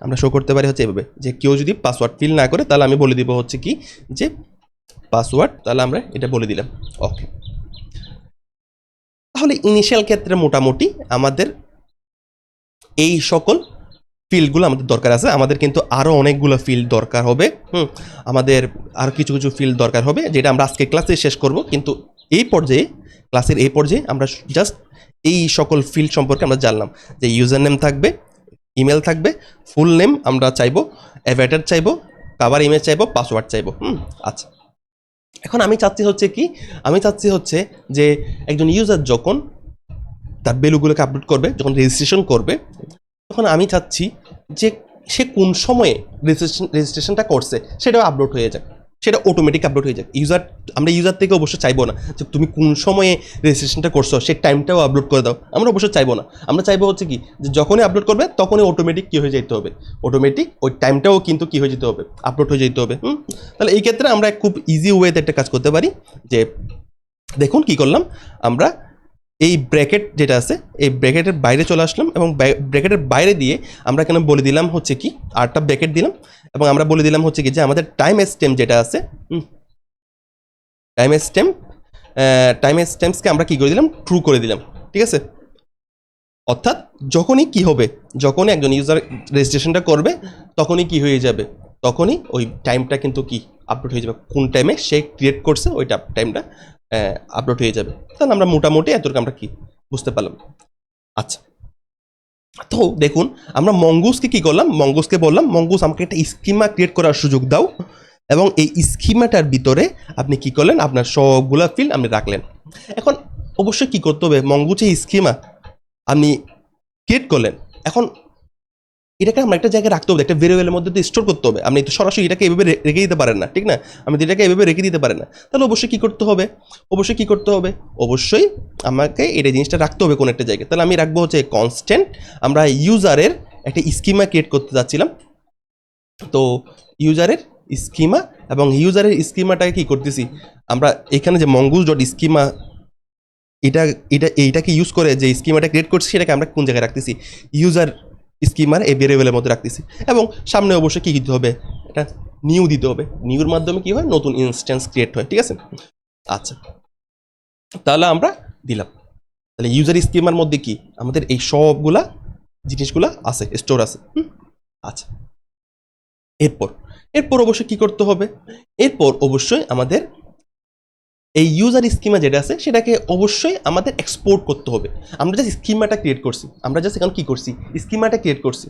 আমরা শো করতে পারি হচ্ছে এভাবে, যে কেউ যদি পাসওয়ার্ড ফিল না করে তাহলে আমি বলে দিব হচ্ছে কি যে পাসওয়ার্ড, তাহলে আমরা এটা বলে দিলাম ওকে। তাহলে ইনিশিয়াল ক্ষেত্রে মোটামুটি আমাদের এই সকল ফিল্ডগুলো আমাদের দরকার আছে। আমাদের কিন্তু আরও অনেকগুলো ফিল্ড দরকার হবে। আমাদের আরও কিছু কিছু ফিল্ড দরকার হবে, যেটা আমরা আজকে ক্লাসে শেষ করব। কিন্তু এই পর্যায়ে, ক্লাসের এই পর্যায়ে আমরা জাস্ট এই সকল ফিল্ড সম্পর্কে আমরা জানলাম, যে ইউজার নেম থাকবে, ইমেল থাকবে, ফুল নেম আমরা চাইবো, অ্যাভাটার চাইবো, কাভার ইমেজ চাইবো, পাসওয়ার্ড চাইবো। আচ্ছা, এখন আমি চাচ্ছি হচ্ছে কি, আমি চাচ্ছি হচ্ছে যে একজন ইউজার যখন তার ভ্যালুগুলোকে আপলোড করবে, যখন রেজিস্ট্রেশন করবে, তখন আমি চাচ্ছি যে সে কোন সময়ে রেজিস্ট্রেশনটা করছে সেটাও আপলোড হয়ে যাক, সেটা অটোমেটিক আপলোড হয়ে যাক। আমরা ইউজার থেকে অবশ্যই চাইবো না যে তুমি কোন সময়ে রেজিস্ট্রেশনটা করছো সেই টাইমটাও আপলোড করে দাও, আমরা অবশ্যই চাইবো না। আমরা চাইবো হচ্ছে কি যে যখনই আপলোড করবে তখনই অটোমেটিক কী হয়ে যেতে হবে, অটোমেটিক ওই টাইমটাও কিন্তু কী হয়ে যেতে হবে, আপলোড হয়ে যেতে হবে। তাহলে এই ক্ষেত্রে আমরা খুব ইজি ওয়েতে একটা কাজ করতে পারি, যে দেখুন কি করলাম, আমরা এই ব্র্যাকেট যেটা আছে এই ব্র্যাকেটের বাইরে চলে আসলাম, এবং ব্র্যাকেটের বাইরে দিয়ে আমরা এখানে বলে দিলাম হচ্ছে কি আরটা ব্র্যাকেট দিলাম, এবং আমরা বলে দিলাম হচ্ছে কি যে আমাদের টাইম স্ট্যাম্প যেটা আছে, টাইম স্ট্যাম্পসকে আমরা কি করে দিলাম, ট্রু করে দিলাম। ঠিক আছে, অর্থাৎ যখনই কি হবে, যখনই একজন ইউজার রেজিস্ট্রেশনটা করবে তখনই কি হয়ে যাবে, তখনই ওই টাইমটা কিন্তু কি আপলোড হয়ে যাবে, কোন টাইমে সে ক্রিয়েট করছে ওইটা টাইমটা আপলোড হয়ে যাবে। তাহলে আমরা মোটামুটি এতটুকু আমরা কি বুঝতে পারলাম। আচ্ছা, তো দেখুন আমরা মঙ্গুসকে কি করলাম, মঙ্গুসকে বললাম মঙ্গুস আমাকে একটা স্কিমা ক্রিয়েট করার সুযোগ দাও, এবং এই স্কিমাটার ভিতরে আপনি কি করলেন, আপনার সবগুলা ফিল্ড আপনি রাখলেন। এখন অবশ্যই কি করতে হবে, মঙ্গুসে স্কিমা আপনি ক্রিয়েট করলেন, এখন এটাকে আমরা একটা জায়গায় রাখতে হবে, একটা ভেরিয়েবলের মধ্যে দিয়ে স্টোর করতে হবে। আপনি তো সরাসরি এটাকে এভাবে রেখে দিতে পারেন না, ঠিক না? আমি তো এটাকে এভাবে রেখে দিতে পারেন না। তাহলে অবশ্যই কী করতে হবে, অবশ্যই আমাকে এটা জিনিসটা রাখতে হবে কোনো একটা জায়গায়। তাহলে আমি রাখবো হচ্ছে কনস্ট্যান্ট, আমরা ইউজারের একটা স্কিমা ক্রিয়েট করতে যাচ্ছিলাম, তো ইউজারের স্কিমা, এবং ইউজারের স্কিমাটাকে কী করতেছি আমরা এখানে যে মঙ্গুস ডট স্কিমা এইটাকে ইউজ করে যে স্কিমাটা ক্রিয়েট করছি সেটাকে আমরা কোন জায়গায় রাখতেছি, ইউজার স্কিমার এই ভেরিয়েবলের মধ্যে রাখতেছি। এবং সামনে অবশ্যই কী দিতে হবে, এটা নিউ দিতে হবে, নিউর মাধ্যমে কী হয়, নতুন ইনস্ট্যান্স ক্রিয়েট হয়। ঠিক আছে, আচ্ছা তাহলে আমরা দিলাম, তাহলে ইউজার স্কিমার মধ্যে কি আমাদের এই সবগুলা জিনিসগুলা আছে, স্টোর আছে। আচ্ছা, এরপর অবশ্যই কী করতে হবে, এরপর অবশ্যই আমাদের এই ইউজার স্কিমা যেটা আছে সেটাকে অবশ্যই আমাদের এক্সপোর্ট করতে হবে। আমরা জাস্ট স্কিমাটা ক্রিয়েট করছি, আমরা জাস্ট এখন কী করছি, স্কিমাটা ক্রিয়েট করছি।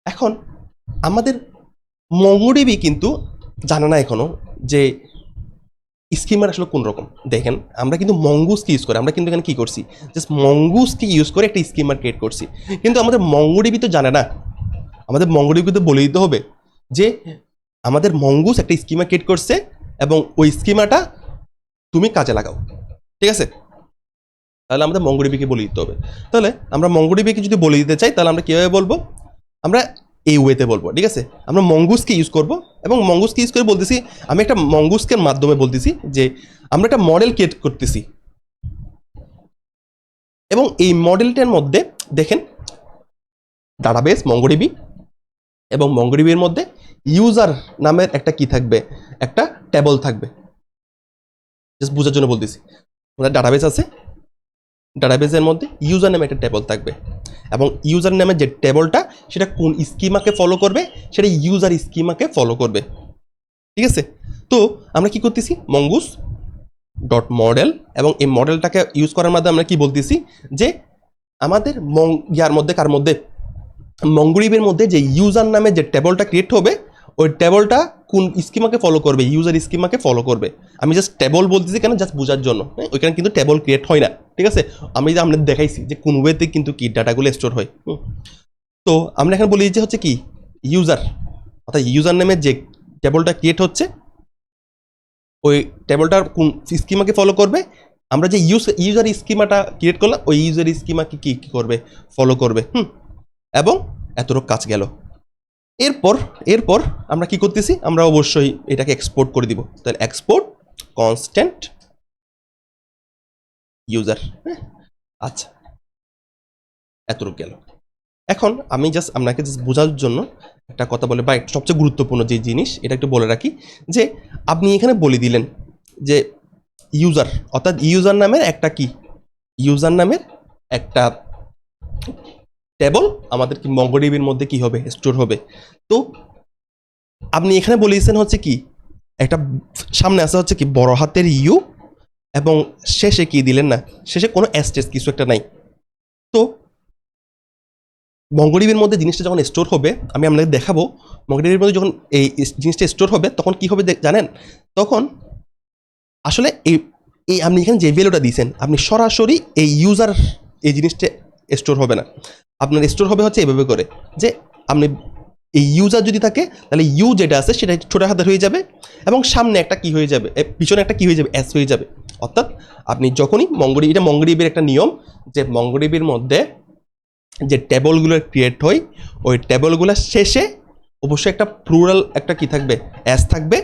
এখন আমাদের মঙ্গোডিবি কিন্তু জানে না এখনো যে স্কিমার আসলে কোন রকম। দেখেন আমরা কিন্তু মঙ্গুসকে ইউজ করে, আমরা কিন্তু এখানে কী করছি, জাস্ট মঙ্গুসকে ইউজ করে একটা স্কিমার ক্রিয়েট করছি, কিন্তু আমাদের মঙ্গোডিবি তো জানে না। আমাদের মঙ্গোডিবিতে বলে দিতে হবে যে আমাদের মঙ্গুস একটা স্কিমা ক্রিয়েট করছে এবং ওই স্কিমাটা তুমি কাজে লাগাও। ঠিক আছে, তাহলে আমাদের মঙ্গোডিবিকে বলে দিতে হবে। তাহলে আমরা মঙ্গোডিবিকে যদি বলে দিতে চাই তাহলে আমরা কীভাবে বলবো, আমরা এই ওয়েতে বলবো। ঠিক আছে, আমরা মঙ্গুসকে ইউজ করব, এবং মঙ্গুসকে ইউজ করে বলতেছি, আমি একটা মঙ্গুসকের মাধ্যমে বলতেছি যে আমরা একটা মডেল ক্রিয়েট করতেছি, এবং এই মডেলটার মধ্যে দেখেন ডাটাবেস মঙ্গোডিবি, এবং মঙ্গোডিবির মধ্যে ইউজার নামের একটা কি থাকবে, একটা টেবল থাকবে। জাস্ট বোঝার জন্য বলতেছি, আমাদের ডাটাবেস আছে, ডাটাবেসের মধ্যে ইউজার নামে একটা টেবল থাকবে, এবং ইউজার নামের যে টেবলটা সেটা কোন স্কিমাকে ফলো করবে, সেটা ইউজার স্কিমাকে ফলো করবে। ঠিক আছে, তো আমরা কি করতেছি, মঙ্গুস ডট মডেল, এবং এই মডেলটাকে ইউজ করার মাধ্যমে আমরা কি বলতেছি যে আমাদের ইয়ার মধ্যে কার মধ্যে, মঙ্গোডিবির মধ্যে যে ইউজার নামে যে টেবলটা ক্রিয়েট হবে ওই টেবলটা কোন স্কিমাকে ফলো করবে, ইউজার স্কিমাকে ফলো করবে। আমি জাস্ট টেবল বলতেছি কেন, জাস্ট বোঝার জন্য। ওইখানে কিন্তু টেবল ক্রিয়েট হয় না। ঠিক আছে, আমি যে আপনাদের দেখাইছি যে কোন ওয়েতে কিন্তু কি ডাটাগুলো স্টোর হয়। তো আমরা এখানে বলি যে হচ্ছে কি ইউজার, অর্থাৎ ইউজার নামের যে টেবলটা ক্রিয়েট হচ্ছে ওই টেবলটার কোন স্কিমাকে ফলো করবে, আমরা যে ইউজার স্কিমাটা ক্রিয়েট করলাম ওই ইউজার স্কিমাকে কি করবে, ফলো করবে। এবং এতটুকু কাজ গেল। এরপর আমরা কি করতেছি, আমরা অবশ্যই এটাকে এক্সপোর্ট করে দিব। তাহলে এক্সপোর্ট কনস্ট্যান্ট ইউজার। হ্যাঁ, আচ্ছা, এতটুকু গেল। এখন আমি জাস্ট আপনাকে জাস্ট বোঝার জন্য একটা কথা বলে, বা সবচেয়ে গুরুত্বপূর্ণ যে জিনিস এটা একটু বলে রাখি, যে আপনি এখানে বলে দিলেন যে ইউজার, অর্থাৎ ইউজার নামের একটা কি, ইউজার নামের একটা টেবল আমাদের কি মঙ্গোডিবির মধ্যে কি হবে, স্টোর হবে। তো আপনি এখানে বলে দিয়েছেন হচ্ছে কি, একটা সামনে আসা হচ্ছে কি বড় হাতের ইউ, এবং শেষে কি দিলেন না, শেষে কোনো এসটেস কিছু একটা নাই। তো মঙ্গোডিবির মধ্যে জিনিসটা যখন স্টোর হবে, আমি আপনাকে দেখাবো মঙ্গোডিবির মধ্যে যখন এই জিনিসটা স্টোর হবে তখন কি হবে জানেন, তখন আসলে এই এই আপনি এখানে যে ভ্যালুটা দিয়েছেন, আপনি সরাসরি এই ইউজার এই জিনিসটা স্টোর হবে না, আপনার স্টোর হবে হচ্ছে এভাবে করে, যে আপনি এই ইউজার যদি থাকে তাহলে ইউ যেটা আছে সেটা ছোটো হাতের হয়ে যাবে, এবং সামনে একটা কি হয়ে যাবে, পিছনে একটা কি হয়ে যাবে, এস হয়ে যাবে। অর্থাৎ আপনি যখনই মঙ্গোডিবি, এটা মঙ্গোডিবির একটা নিয়ম, যে মঙ্গোডিবির মধ্যে যে টেবলগুলো ক্রিয়েট হয়, ওই টেবলগুলোর শেষে অবশ্যই একটা প্লুরাল একটা কি থাকবে, এস থাকবে,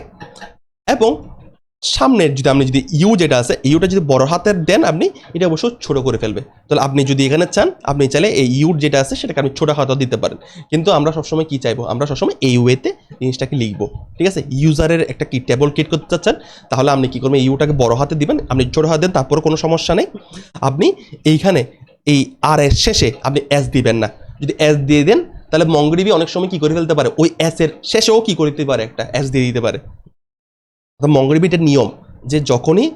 এবং সামনে যদি আপনি যদি ইউ যেটা আছে ইউটা যদি বড় হাতের দেন, আপনি এটা অবশ্যই ছোট করে ফেলবে। তাহলে আপনি যদি এখানে চান, আপনি চাইলে এই ইউর যেটা আছে সেটাকে আপনি ছোট হাতে দিতে পারেন, কিন্তু আমরা সবসময় কি চাইবো, আমরা সবসময় এই ওয়েতে জিনিসটাকে লিখবো। ঠিক আছে, ইউজারের একটা কি টেবল ক্রিয়েট করতে চাচ্ছেন, তাহলে আপনি কি করবেন, ইউটাকে বড় হাতে দিবেন, আপনি ছোট হাতে দেন, তারপরে কোনো সমস্যা নেই। আপনি এইখানে এই আর এর শেষে আপনি এস দিবেন না, যদি এস দিয়ে দেন তাহলে মঙ্গোডিবি অনেক সময় কি করে ফেলতে পারে, ওই এস এর শেষেও কি করে দিতে পারে, একটা এস দিয়ে দিতে পারে। মঙ্গোডিবিটার নিয়ম যে যখনই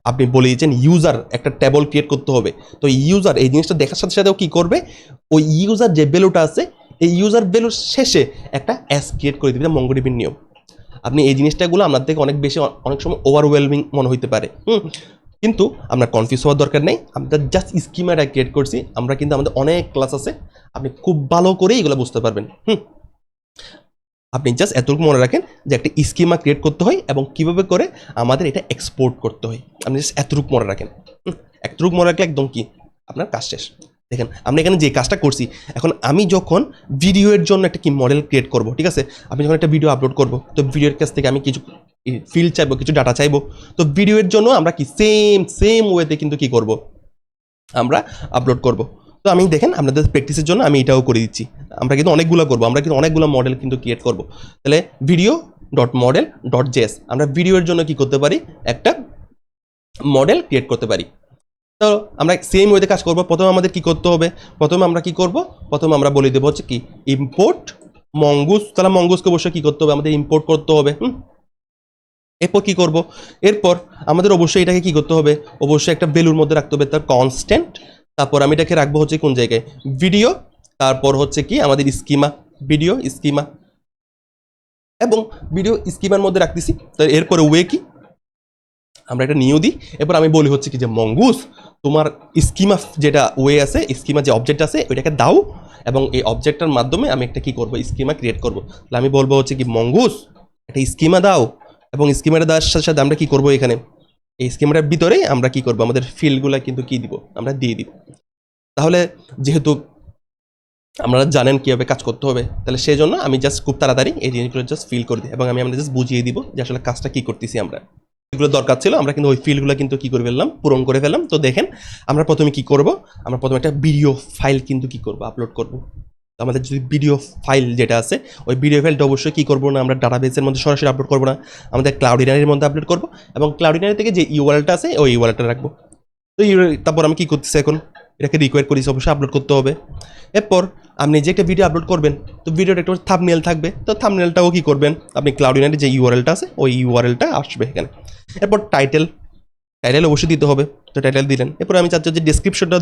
আপনি বলে দিয়েছেন ইউজার একটা টেবল ক্রিয়েট করতে হবে, তো ইউজার এই জিনিসটা দেখার সাথে সাথেও কী করবে, ওই ইউজার যে ভ্যালুটা আছে এই ইউজার ভ্যালুর শেষে একটা এস ক্রিয়েট করে দেবে, মঙ্গোডিবির নিয়ম। আপনি এই জিনিসটাগুলো আপনার থেকে অনেক বেশি, অনেক সময় ওভারওয়েলমিং মনে হইতে পারে, কিন্তু আপনার কনফিউজ হওয়ার দরকার নেই, আমরা জাস্ট স্কিমাটা ক্রিয়েট করছি, আমরা কিন্তু আমাদের অনেক ক্লাস আছে, আপনি খুব ভালো করে এগুলো বুঝতে পারবেন। আপনি জাস্ট এতটুকু মনে রাখেন যে একটা স্কিমা ক্রিয়েট করতে হয় এবং কীভাবে করে আমাদের এটা এক্সপোর্ট করতে হয়, আপনি জাস্ট এতটুকু মনে রাখেন। এতটুকু মনে রাখলে একদম কি আপনার কাজ শেষ। দেখেন আমরা এখানে যে কাজটা করছি, এখন আমি যখন ভিডিওর জন্য একটা কি মডেল ক্রিয়েট করব, ঠিক আছে, আমি যখন একটা ভিডিও আপলোড করব, তো ভিডিওর কাছ থেকে আমি কিছু ফিল্ড চাইবো, কিছু ডাটা চাইবো, তো ভিডিওর জন্য আমরা কি সেম ওয়েতে কিন্তু কি করব, আমরা আপলোড করব। তো আমি দেখেন আপনাদের প্র্যাকটিসের জন্য আমি এটাও করে দিচ্ছি, আমরা কিন্তু অনেকগুলো করবো, আমরা কিন্তু অনেকগুলো মডেল কিন্তু ক্রিয়েট করব। তাহলে video dot model dot JS, আমরা ভিডিওর জন্য কি করতে পারি, একটা মডেল ক্রিয়েট করতে পারি। তো আমরা সেম ওয়েতে কাজ করব। প্রথমে আমাদের কি করতে হবে, প্রথমে আমরা কি করব, প্রথমে আমরা বলে দেবো হচ্ছে কি ইম্পোর্ট মঙ্গুস, তাহলে মঙ্গুসকে অবশ্যই কি করতে হবে, আমাদের ইম্পোর্ট করতে হবে। এরপর কি করব, এরপর আমাদের অবশ্যই এটাকে কি করতে হবে, অবশ্যই একটা ভ্যালুর মধ্যে রাখতে হবে তার কনস্ট্যান্ট, তারপর আমি এটাকে রাখবো হচ্ছে কোন জায়গায়, ভিডিও, তারপর হচ্ছে কি আমাদের স্কিমা, ভিডিও স্কিমা, এবং ভিডিও স্কিমার মধ্যে রাখতেছি। তো এরপরে ওয়ে কি, আমরা এটা নিয়েও দিই। এরপর আমি বলি হচ্ছে কি যে মঙ্গুস তোমার স্কিমা যেটা ওয়ে আছে, স্কিমা যে অবজেক্ট আছে ওইটাকে দাও, এবং এই অবজেক্টটার মাধ্যমে আমি একটা কি করব, স্কিমা ক্রিয়েট করব। তাহলে আমি বলবো হচ্ছে কি মঙ্গুস একটা স্কিমা দাও, এবং স্কিমাটা দেওয়ার সাথে সাথে আমরা কি করব, এখানে এই স্কিমাটার ভিতরে আমরা কি করব, আমাদের ফিল্ডগুলো কিন্তু কি দিব, আমরা দিয়ে দিব। তাহলে যেহেতু আপনারা জানেন কীভাবে কাজ করতে হবে, তাহলে সেই জন্য আমি জাস্ট খুব তাড়াতাড়ি এই জিনিসগুলো জাস্ট ফিল করে দিই, এবং আমি আমাদের জাস্ট বুঝিয়ে দিব যে আসলে কাজটা কী করতেছি আমরা। এগুলো দরকার ছিল, আমরা কিন্তু ওই ফিল্ডগুলো কিন্তু কী করে ফেললাম, পূরণ করে ফেললাম। তো দেখেন আমরা প্রথমে কি করব, আমরা প্রথমে একটা ভিডিও ফাইল কিন্তু কি করব, আপলোড করব। আমাদের যদি ভিডিও ফাইল যেটা আছে ওই ভিডিও ফাইলটা অবশ্যই কী করবো না, আমরা ডাটাবেসের মধ্যে সরাসরি আপলোড করবো না, আমাদের ক্লাউডিনারির মধ্যে আপলোড করবো, এবং ক্লাউডিনারি থেকে যে ইউআরএলটা আছে ওই ইউআরএলটা রাখবো। তো তারপর আমি কী করতেছি, এখন এটাকে রিকোয়ার করেছি, অবশ্যই আপলোড করতে হবে। এরপর আপনি যে একটা ভিডিও আপলোড করবেন, তো ভিডিওটা একটা থাম্বনেল থাকবে, তো থাম্বনেলটাও কী করবেন, আপনি ক্লাউডিনারি যে ইউআরএলটা আছে ওই ইউআরএলটা আসবে এখানে। এরপর টাইটেল অবশ্যই দিতে হবে, তো টাইটেল দিলেন। এরপর আমি চাচ্ছি যে ডেসক্রিপশনটা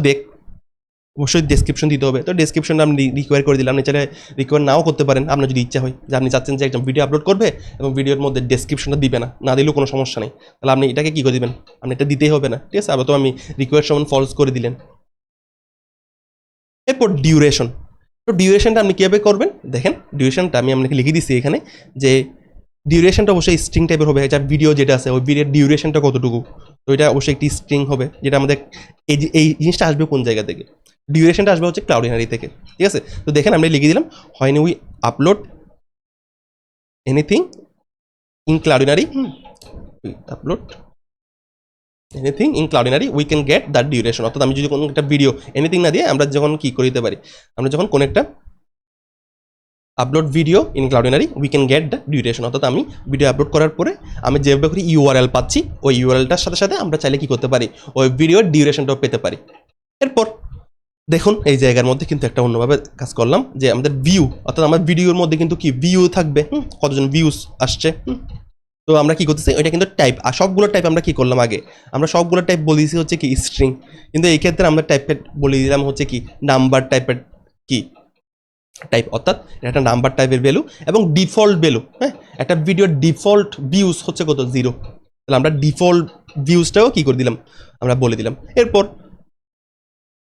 অবশ্যই ডেসক্রিপশন দিতে হবে, তো ডেসক্রিপশনটা আপনি রিকোয়ার করে দিলাম, আপনি চাইলে রিকোয়ার নাও করতে পারেন, আপনার যদি ইচ্ছা হয় যে আপনি চাচ্ছেন যে একজন ভিডিও আপলোড করবে এবং ভিডিওর মধ্যে ডেসক্রিপশনটা দিবে না দিলেও কোনো সমস্যা নেই, তাহলে আপনি এটাকে কী করে দিবেন, আপনি এটা দিতেই হবে না, ঠিক আছে। আবার তো আমি রিকোয়ার সমান ফলস করে দিলেন। এরপর ডিউরেশন, তো ডিউরেশনটা আপনি কীভাবে করবেন, দেখেন ডিউরেশনটা আমি আপনাকে লিখে দিচ্ছি এখানে, যে ডিউরেশনটা অবশ্যই স্ট্রিং টাইপের হবে, যা ভিডিও যেটা আছে ওই ভিডিওর ডিউরেশনটা কতটুকু, তো এটা অবশ্যই একটি স্ট্রিং হবে, যেটা আমাদের এই জিনিসটা আসবে কোন জায়গা থেকে, ডিউরেশনটা আসবে হচ্ছে ক্লাউডিনারি থেকে, ঠিক আছে। তো দেখেন আমরা লিখে দিলাম হয়নি we upload anything in Cloudinary, upload anything in Cloudinary we can get that duration. অর্থাৎ আমি যদি কোনো একটা ভিডিও এনিথিং না দিয়ে আমরা যখন কি করে দিতে পারি, আমরা যখন কোনো একটা upload video in Cloudinary we can get the duration. অর্থাৎ আমি ভিডিও আপলোড করার পরে আমি যেভাবে করে ইউআরএল পাচ্ছি, ওই ইউআরএলটার সাথে সাথে আমরা চাইলে কি করতে পারি, ওই ভিডিওর ডিউরেশনটাও পেতে পারি। এরপর দেখুন এই জায়গার মধ্যে কিন্তু একটা অন্যভাবে কাজ করলাম, যে আমাদের ভিউ, অর্থাৎ আমার ভিডিওর মধ্যে কিন্তু কি ভিউ থাকবে, কতজন ভিউস আসছে। তো আমরা কি করতেছি, এটা কিন্তু টাইপ, আর সবগুলো টাইপ আমরা কি করলাম আগে, আমরা সবগুলো টাইপ বলেছি হচ্ছে কি স্ট্রিং, কিন্তু এই ক্ষেত্রে আমরা টাইপের বলে দিলাম হচ্ছে কি নাম্বার টাইপের কি টাইপ, অর্থাৎ একটা নাম্বার টাইপের ভ্যালু এবং ডিফল্ট ভ্যালু। হ্যাঁ, একটা ভিডিওর ডিফল্ট ভিউজ হচ্ছে কত, 0। তাহলে আমরা ডিফল্ট ভিউজটাও কি করে দিলাম, আমরা বলে দিলাম। এরপর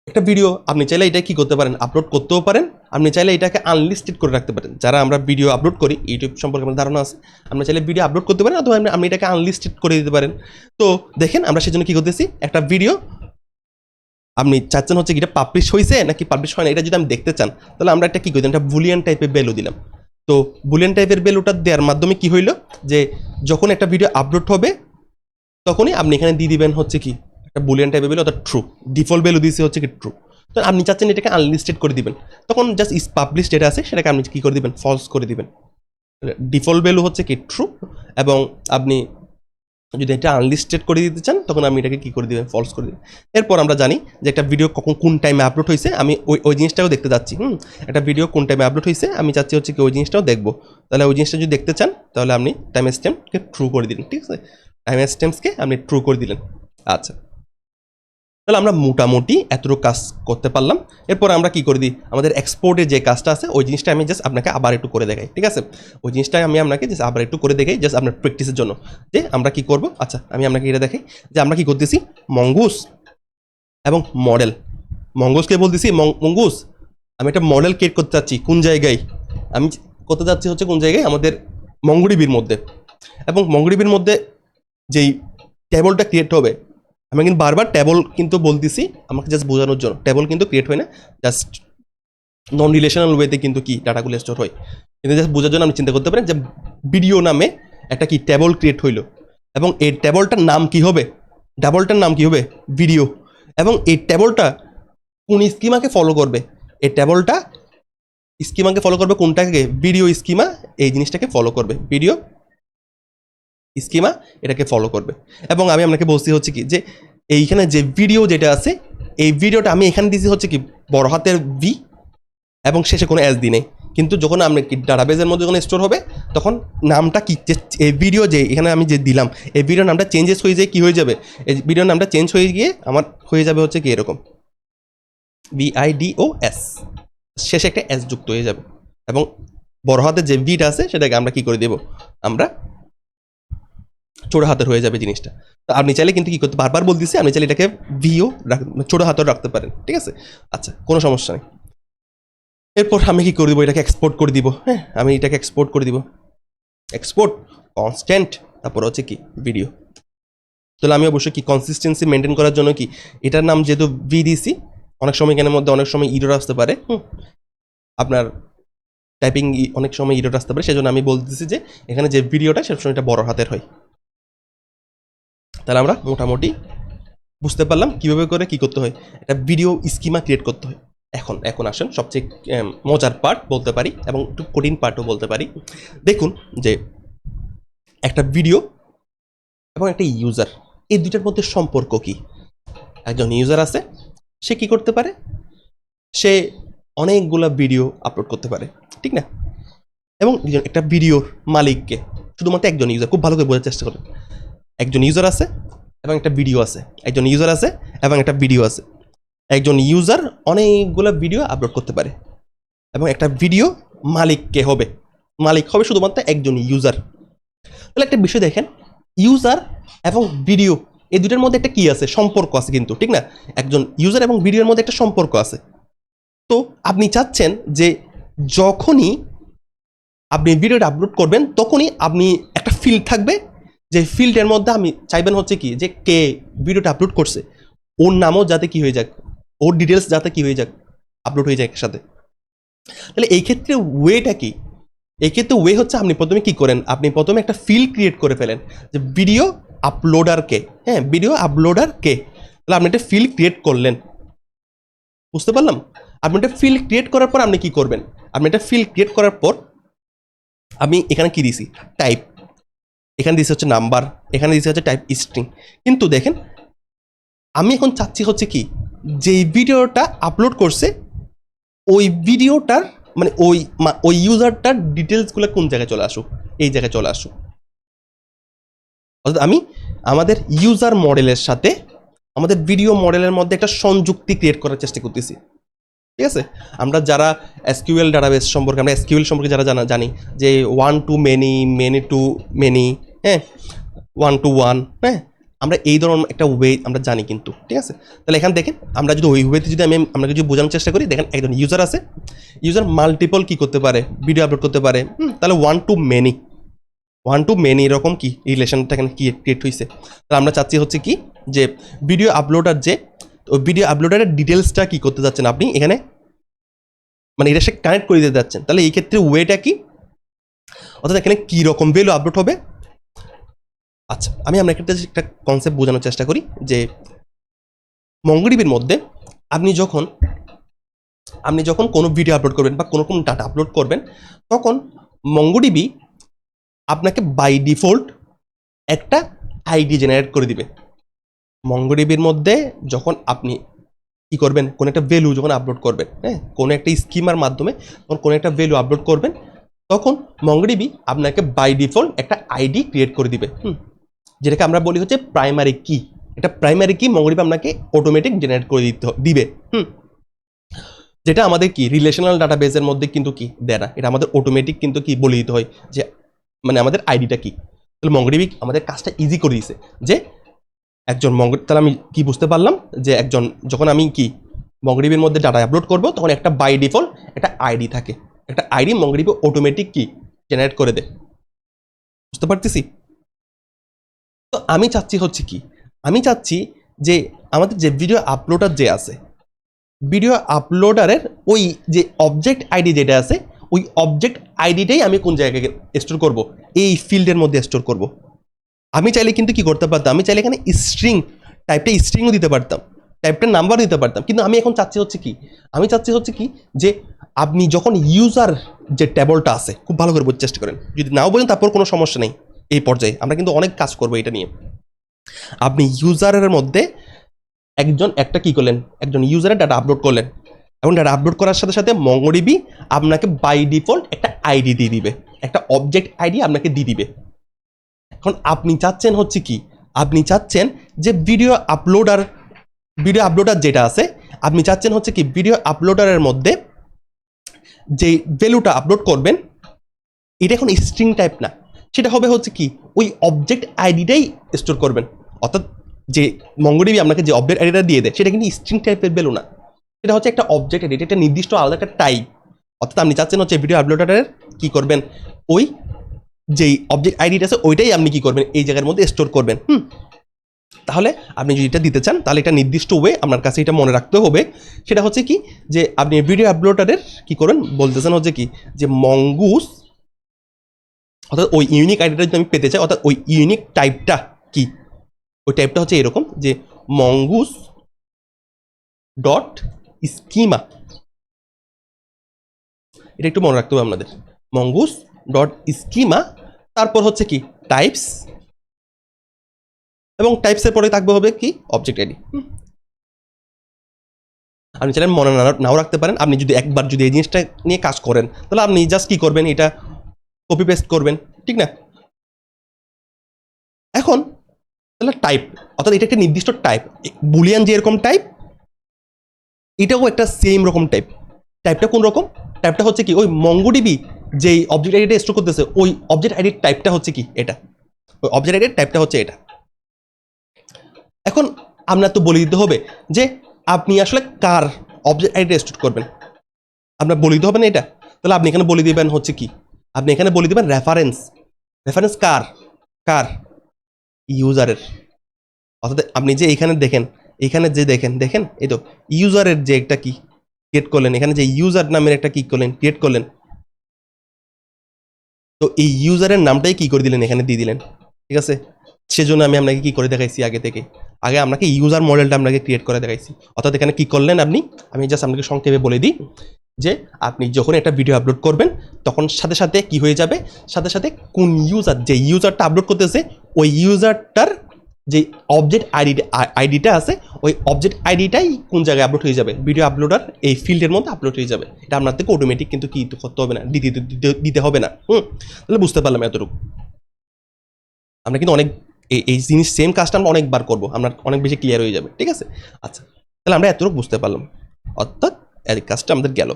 একটা ভিডিও আপনি চাইলে এটা কি করতে পারেন, আপলোড করতেও পারেন, আপনি চাইলে এটাকে আনলিস্টেড করে রাখতে পারেন। যারা আমরা ভিডিও আপলোড করি, ইউটিউব সম্পর্কে আমার ধারণা আছে, আপনি চাইলে ভিডিও আপলোড করতে পারেন, অথবা আপনি এটাকে আনলিস্টেড করে দিতে পারেন। তো দেখেন আমরা সেজন্য কি করতেছি, একটা ভিডিও আপনি চাচ্ছেন হচ্ছে কি এটা পাবলিশ হয়েছে নাকি পাবলিশ হয় না, এটা যদি আমি দেখতে চান, তাহলে আমরা একটা কি করি, একটা বুলিয়ান টাইপের ভ্যালু দিলাম। তো বুলিয়ান টাইপের ভ্যালুটা দেওয়ার মাধ্যমে কি হইলো, যে যখন একটা ভিডিও আপলোড হবে তখনই আপনি এখানে দিয়ে দিবেন হচ্ছে কি একটা বুলিয়ান টাইপের ভ্যালু, অর্থাৎ ট্রু। ডিফল্ট ভ্যালু দিয়েছে হচ্ছে কি ট্রু। তো আপনি চাচ্ছেন এটাকে আনলিস্টেড করে দিবেন, তখন জাস্ট ইস পাবলিশ যেটা আছে সেটাকে আপনি কি করে দিবেন, ফলস করে দিবেন। ডিফল্ট ভ্যালু হচ্ছে কি ট্রু, এবং আপনি যদি এটা আনলিস্টেড করে দিতে চান তখন আমি এটাকে কি করে দিবেন, ফলস করে দিবেন। এরপর আমরা জানি যে একটা ভিডিও কখন কোন টাইমে আপলোড হয়েছে, আমি ওই জিনিসটাও দেখতে যাচ্ছি। একটা ভিডিও কোন টাইমে আপলোড হয়েছে আমি চাচ্ছি হচ্ছে কি ওই জিনিসটাও দেখবো। তাহলে ওই জিনিসটা যদি দেখতে চান তাহলে আপনি টাইম স্ট্যাম্পকে ট্রু করে দিলেন, ঠিক আছে, টাইম স্ট্যাম্পসকে আপনি ট্রু করে দিলেন। আচ্ছা, তাহলে আমরা মোটামুটি এতটুকু কাজ করতে পারলাম। এরপর আমরা কি করে দিই, আমাদের এক্সপোর্টের যে কাজটা আছে ওই জিনিসটা আমি জাস্ট আপনাকে আবার একটু করে দেখাই, ঠিক আছে, ওই জিনিসটা আমি আপনাকে জাস্ট আবার একটু করে দেখাই, জাস্ট আপনার প্র্যাকটিসের জন্য যে আমরা কি করব। আচ্ছা, আমি আপনাকে এটা দেখাই যে আমরা কি করতেছি, মঙ্গুস এবং মডেল। মঙ্গুসকে বলতেছি মঙ্গুস আমি একটা মডেল ক্রিয়েট করতে চাচ্ছি, কোন জায়গায় আমি করতে যাচ্ছি হচ্ছে কোন জায়গায়, আমাদের মঙ্গডিবির মধ্যে। এবং মঙ্গডিবির মধ্যে যেই টেবলটা ক্রিয়েট হবে, আমি কিন্তু বারবার টেবল কিন্তু বলতেছি আমাকে জাস্ট বোঝানোর জন্য, টেবল কিন্তু ক্রিয়েট হয় না, জাস্ট নন রিলেশনাল ওয়েতে কিন্তু কি ডাটাগুলো স্টোর হয়। কিন্তু জাস্ট বোঝার জন্য আপনি চিন্তা করতে পারেন যে ভিডিও নামে একটা কি টেবল ক্রিয়েট হইলো, এবং এই টেবলটার নাম কি হবে, টেবলটার নাম কি হবে, ভিডিও। এবং এই টেবলটা কোন স্কিমাকে ফলো করবে, এই টেবলটা স্কিমাকে ফলো করবে কোনটাকে, ভিডিও স্কিমা এই জিনিসটাকে ফলো করবে, ভিডিও স্কিমা এটাকে ফলো করবে। এবং আমি আপনাকে বলছি হচ্ছে কি যে এইখানে যে ভিডিও যেটা আছে, এই ভিডিওটা আমি এখানে দিয়েছি হচ্ছে কি বড় হাতের ভি এবং শেষে কোনো এস দিই নেই। কিন্তু যখন আপনি কি ডাটাবেজের মধ্যে যখন স্টোর হবে তখন নামটা কি, এই ভিডিও যে এখানে আমি যে দিলাম এই ভিডিওর নামটা চেঞ্জেস হয়ে যায়, কি হয়ে যাবে, এই ভিডিওর নামটা চেঞ্জ হয়ে গিয়ে আমার হয়ে যাবে হচ্ছে কি এরকম VIDOS, শেষে একটা এস যুক্ত হয়ে যাবে। এবং বড় হাতের যে ভিটা আছে সেটাকে আমরা কি করে দেব, আমরা ছোট হাতের হয়ে যাবে জিনিসটা। তো আপনি চাইলে কিন্তু কি করতে, বারবার বলতেছি, আপনি চাইলে এটাকে ভিও ছোট হাতের রাখতে পারেন, ঠিক আছে। আচ্ছা, কোনো সমস্যা নেই। এরপর আমি কি করে দিব, এটাকে এক্সপোর্ট করে দিব। হ্যাঁ, আমি এটাকে এক্সপোর্ট করে দিব, এক্সপোর্ট কনস্ট্যান্ট, তারপর হচ্ছে কি ভিডিও। তাহলে আমি অবশ্যই কি কনসিস্টেন্সি মেনটেন করার জন্য কি এটার নাম যেহেতু VDC, অনেক সময় এখানের মধ্যে অনেক সময় ইরর আসতে পারে, আপনার টাইপিং অনেক সময় ইরর আসতে পারে, সেজন্য আমি বলতেছি যে এখানে যে ভিডিওটা সবসময় এটা বড় হাতের হয়। তাহলে আমরা মোটামুটি বুঝতে পারলাম কিভাবে করে কি করতে হয়, একটা ভিডিও স্কিমা ক্রিয়েট করতে হয়। এখন আসেন সবচেয়ে মজার পার্ট বলতে পারি এবং একটু কঠিন পার্টও বলতে পারি। দেখুন যে একটা ভিডিও এবং একটা ইউজার, এই দুইটার মধ্যে সম্পর্ক কি। একজন ইউজার আছে, সে কি করতে পারে, সে অনেকগুলা ভিডিও আপলোড করতে পারে, ঠিক না। এবং একটা ভিডিওর মালিককে শুধুমাত্র একজন ইউজার, খুব ভালো করে বোঝার চেষ্টা করেন, একজন ইউজার আছে এবং একটা ভিডিও আছে, একজন ইউজার আছে এবং একটা ভিডিও আছে। একজন ইউজার অনেকগুলো ভিডিও আপলোড করতে পারে এবং একটা ভিডিও মালিককে হবে, মালিক হবে শুধুমাত্র একজন ইউজার। তাহলে একটা বিষয় দেখেন, ইউজার এবং ভিডিও এই দুটোর মধ্যে একটা কি আছে, সম্পর্ক আছে কিন্তু, ঠিক না। একজন ইউজার এবং ভিডিওর মধ্যে একটা সম্পর্ক আছে। তো আপনি চাচ্ছেন যে যখনই আপনি ভিডিওটা আপলোড করবেন তখনই আপনি একটা ফিল্ড থাকবে, যে ফিল্ডের মধ্যে আমি চাইবেন হচ্ছে কি যে কে ভিডিওটা আপলোড করছে ওর নামও যাতে কি হয়ে যাক, ওর ডিটেলস যাতে কি হয়ে যাক, আপলোড হয়ে যায় একসাথে। তাহলে এই ক্ষেত্রে ওয়েটা কি, এই ক্ষেত্রে ওয়ে হচ্ছে আপনি প্রথমে কি করেন, আপনি প্রথমে একটা ফিল্ড ক্রিয়েট করে ফেলেন যে ভিডিও আপলোডার কে, হ্যাঁ ভিডিও আপলোডার কে। তাহলে আপনি একটা ফিল্ড ক্রিয়েট করলেন, বুঝতে পারলাম। আপনি একটা ফিল্ড ক্রিয়েট করার পর আপনি কি করবেন, আপনি একটা ফিল্ড ক্রিয়েট করার পর আমি এখানে কি দিছি টাইপ, এখানে দিয়েছে হচ্ছে নাম্বার, এখানে দিয়েছে হচ্ছে টাইপ স্ট্রিং। কিন্তু দেখেন আমি এখন চাচ্ছি হচ্ছে কি, যেই ভিডিওটা আপলোড করছে ওই ভিডিওটার মানে ওই ইউজারটার ডিটেলসগুলো কোন জায়গায় চলে আসুক, এই জায়গায় চলে আসুক। অর্থাৎ আমি আমাদের ইউজার মডেলের সাথে আমাদের ভিডিও মডেলের মধ্যে একটা সংযুক্তি ক্রিয়েট করার চেষ্টা করতেছি, ঠিক আছে। আমরা যারা এসকিউএল ডাটাবেস সম্পর্কে, আমরা এসকিউএল সম্পর্কে যারা জানি যে one to many, many to many, হ্যাঁ ওয়ান টু ওয়ান, হ্যাঁ আমরা এই ধরনের একটা ওয়ে আমরা জানি কিন্তু, ঠিক আছে। তাহলে এখানে দেখেন আমরা যদি ওই ওয়েতে যদি আমরা যদি বোঝানোর চেষ্টা করি, দেখেন একজন ইউজার আছে, ইউজার মাল্টিপল কি করতে পারে, ভিডিও আপলোড করতে পারে, তাহলে ওয়ান টু মেনি এরকম কি রিলেশনটা এখানে কি ক্রিয়েট হয়েছে। তাহলে আমরা চাচ্ছি হচ্ছে কি যে ভিডিও আপলোডার যে ভিডিও আপলোডারের ডিটেলসটা কি করতে যাচ্ছেন আপনি এখানে, মানে এটা সে কানেক্ট করে দিতে যাচ্ছেন। তাহলে এই ক্ষেত্রে ওয়েটা কি, অর্থাৎ এখানে কী রকম ভ্যালু আপলোড হবে। আচ্ছা আমি আমরা একটা কনসেপ্ট বোঝানোর চেষ্টা করি যে মঙ্গোডিবির মধ্যে আপনি যখন কোনো ভিডিও আপলোড করবেন বা কোনো ডাটা আপলোড করবেন, তখন মঙ্গোডিবি আপনাকে বাই ডিফল্ট একটা আইডি জেনারেট করে দিবে। মঙ্গোডিবির মধ্যে যখন আপনি কি করবেন, কোনো একটা ভ্যালু যখন আপলোড করবেন, হ্যাঁ কোনো একটা স্কিমার মাধ্যমে যখন কোনো একটা ভ্যালু আপলোড করবেন, তখন মঙ্গোডিবি আপনাকে বাই ডিফল্ট একটা আইডি ক্রিয়েট করে দিবে, যেটাকে আমরা বলি হচ্ছে প্রাইমারি কি। এটা প্রাইমারি কি মঙ্গোডিবি আপনাকে অটোমেটিক জেনারেট করে দিবে, যেটা আমাদের কি রিলেশনাল ডাটাবেসের মধ্যে কিন্তু কি দেয় না, এটা আমাদের অটোমেটিক কিন্তু কি বলে দিতে হয় যে মানে আমাদের আইডিটা কি। তাহলে মঙ্গোডিবি আমাদের কাজটা ইজি করে দিয়েছে যে একজন তাহলে আমি কি বুঝতে পারলাম যে একজন যখন আমি কি মঙ্গোডিবির মধ্যে ডাটা আপলোড করব, তখন একটা বাই ডিফল্ট একটা আইডি থাকে, একটা আইডি মঙ্গোডিবি অটোমেটিক কি জেনারেট করে দেয়, বুঝতে পারতেছি। তো আমি চাচ্ছি হচ্ছে কি, আমি চাচ্ছি যে আমাদের যে ভিডিও আপলোডার যে আছে, ভিডিও আপলোডারের ওই যে অবজেক্ট আইডি যেটা আছে, ওই অবজেক্ট আইডিটাই আমি কোন জায়গায় স্টোর করব, এই ফিল্ডের মধ্যে স্টোর করব। আমি চাইলে কিন্তু কি করতে পারতাম, আমি চাইলে এখানে টাইপটা স্ট্রিংও দিতে পারতাম, টাইপটার নাম্বার দিতে পারতাম, কিন্তু আমি এখন চাচ্ছি হচ্ছে কি, আমি চাচ্ছি হচ্ছে কি যে আপনি যখন ইউজার যে টেবলটা আছে, খুব ভালো করে বোঝার চেষ্টা করেন, যদি নাও বোঝেন তারপর কোনো সমস্যা নেই, এই পর্যায়ে আমরা কিন্তু অনেক কাজ করবো এটা নিয়ে। আপনি ইউজারের মধ্যে একটা কি করলেন, একজন ইউজারের ডাটা আপলোড করলেন, এবং ডাটা আপলোড করার সাথে সাথে মঙ্গোডিবি আপনাকে বাই ডিফল্ট একটা আইডি দিয়ে দিবে, একটা অবজেক্ট আইডি আপনাকে দিয়ে দিবে। এখন আপনি চাচ্ছেন হচ্ছে কি, আপনি চাচ্ছেন যে ভিডিও আপলোডার যেটা আছে, আপনি চাচ্ছেন হচ্ছে কি ভিডিও আপলোডারের মধ্যে যে ভ্যালুটা আপলোড করবেন এটা এখন স্ট্রিং টাইপ না, সেটা হবে হচ্ছে কি ওই অবজেক্ট আইডিটাই স্টোর করবেন। অর্থাৎ যে মঙ্গোডিবি আপনাকে যে অবজেক্ট আইডিটা দিয়ে দেয় সেটা কিন্তু স্ট্রিং টাইপের ভ্যালু না, সেটা হচ্ছে একটা অবজেক্ট আইডি, একটা নির্দিষ্ট আলাদা একটা টাইপ। অর্থাৎ আপনি চাচ্ছেন হচ্ছে ভিডিও আপলোডারের কি করবেন, ওই যেই অবজেক্ট আইডিটা আছে ওইটাই আপনি কি করবেন এই জায়গার মধ্যে স্টোর করবেন। তাহলে আপনি যদি এটা দিতে চান তাহলে এটা নির্দিষ্ট ওয়ে আপনার কাছে এটা মনে রাখতে হবে, সেটা হচ্ছে কি যে আপনি ভিডিও আপলোডারের কি করবেন বলতেছেন হচ্ছে কি যে মঙ্গুস, অর্থাৎ ওই ইউনিক আইডিটা যদি আমি পেতে চাই, অর্থাৎ ওই ইউনিক টাইপটা কি, ওই টাইপটা হচ্ছে এরকম যে মঙ্গুস ডট স্কিমা, এটা একটু মনে রাখতে হবে আপনাদের, মঙ্গুস ডট স্কিমা, তারপর হচ্ছে কি টাইপস, এবং টাইপসের পরে থাকবে হবে কি অবজেক্ট আইডি। আপনি চাইলে মনে নাও রাখতে পারেন, আপনি যদি একবার যদি এই জিনিসটা নিয়ে কাজ করেন তাহলে আপনি জাস্ট কি করবেন, এটা কপি পেস্ট করবেন, ঠিক না। এখন তাহলে টাইপ, অর্থাৎ এটা একটা নির্দিষ্ট টাইপ, বুলিয়ান যে এরকম টাইপ, এটাও একটা সেম রকম টাইপ। টাইপটা কোন রকম, টাইপটা হচ্ছে কি ওই মঙ্গোডিবি যেই অবজেক্ট আইডিটা স্টোর করতেছে ওই অবজেক্ট আইডির টাইপটা হচ্ছে কি এটা, ওই অবজেক্ট আইডির টাইপটা হচ্ছে এটা। এখন আপনার তো বলে দিতে হবে যে আপনি আসলে কার অবজেক্ট আইডিটা স্টোর করবেন, আপনার বলে দিতে হবে না এটা। তাহলে আপনি এখানে বলে দিবেন হচ্ছে কি, আপনি এখানে বলে দিবেন রেফারেন্স কার ইউজারের। অর্থাৎ আপনি যে এখানে দেখেন, এখানে যে দেখেন এই তো ইউজারের যে একটা কি ক্রিয়েট করলেন, এখানে যে ইউজার নামের একটা কি করলেন ক্রিয়েট করলেন, তো এই ইউজারের নামটাই কি করে দিলেন এখানে দিয়ে দিলেন, ঠিক আছে। সেজন্য আমি আপনাকে কি করে দেখাইছি আগে আপনাকে ইউজার মডেলটা আপনাকে ক্রিয়েট করে দেখাইছি। অর্থাৎ এখানে কি করলেন আপনি, আমি জাস্ট আপনাকে সংক্ষেপে বলে দিই যে আপনি যখন একটা ভিডিও আপলোড করবেন তখন সাথে সাথে কি হয়ে যাবে, সাথে সাথে কোন ইউজার, যে ইউজারটা আপলোড করতেছে ওই ইউজারটার যে অবজেক্ট আইডিটা আছে ওই অবজেক্ট আইডিটাই কোন জায়গায় আপলোড হয়ে যাবে, ভিডিও আপলোডার এই ফিল্ডের মধ্যে আপলোড হয়ে যাবে। এটা আপনার থেকে অটোমেটিক কিন্তু কি করতে হবে না, দিতে হবে না। তাহলে বুঝতে পারলাম এতটুকু। আমরা কিন্তু অনেক এই জিনিস সেম কাজটা আমরা অনেকবার করবো, আমরা অনেক বেশি ক্লিয়ার হয়ে যাবে, ঠিক আছে। আচ্ছা, তাহলে আমরা এতটুকু বুঝতে পারলাম, অর্থাৎ এই কাজটা আমাদের গেল।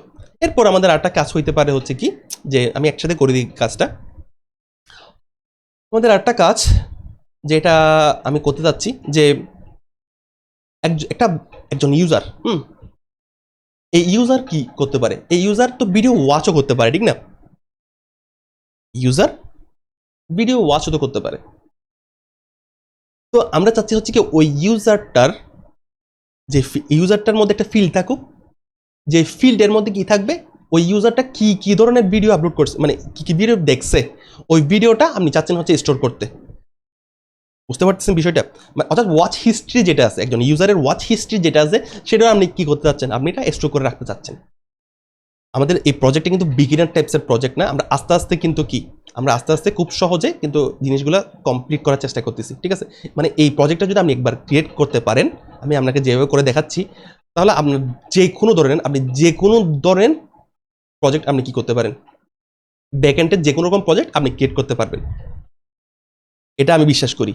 এরপর আমাদের আরেকটা কাজ হইতে পারে হচ্ছে কি, যে আমি একসাথে করে দিই কাজটা। আমাদের আরেকটা কাজ যেটা আমি করতে যাচ্ছি, যে একজন ইউজার এই ইউজার কি করতে পারে, এই ইউজার তো ভিডিও ওয়াচও করতে পারে, ঠিক না? ইউজার ভিডিও ওয়াচও তো করতে পারে। তো আমরা চাচ্ছি হচ্ছে কি ওই ইউজারটার মধ্যে একটা ফিল্ড থাকুক, যে ফিল্ডের মধ্যে কি থাকবে, ওই ইউজারটা কি ধরনের ভিডিও আপলোড করছে, মানে কি ভিডিও দেখছে, ওই ভিডিওটা আপনি চাচ্ছেন হচ্ছে স্টোর করতে। বুঝতে পারতেছেন বিষয়টা? অর্থাৎ ওয়াচ হিস্ট্রি যেটা আছে, একজন ইউজারের ওয়াচ হিস্ট্রি যেটা আছে সেটাও আপনি কি করতে চাচ্ছেন, আপনি এটা স্টোর করে রাখতে চাচ্ছেন। আমাদের এই প্রজেক্টটা কিন্তু বিগিনার টাইপসের প্রজেক্ট না, আমরা আস্তে আস্তে খুব সহজে কিন্তু জিনিসগুলো কমপ্লিট করার চেষ্টা করতেছি, ঠিক আছে। মানে এই প্রজেক্টটা যদি আপনি একবার ক্রিয়েট করতে পারেন, আমি আপনাকে যেভাবে করে দেখাচ্ছি, তাহলে আপনার যে কোনো ধরনের প্রজেক্ট আপনি কি করতে পারেন, ব্যাকএন্ডের যে কোনো রকম প্রজেক্ট আপনি ক্রিয়েট করতে পারবেন, এটা আমি বিশ্বাস করি।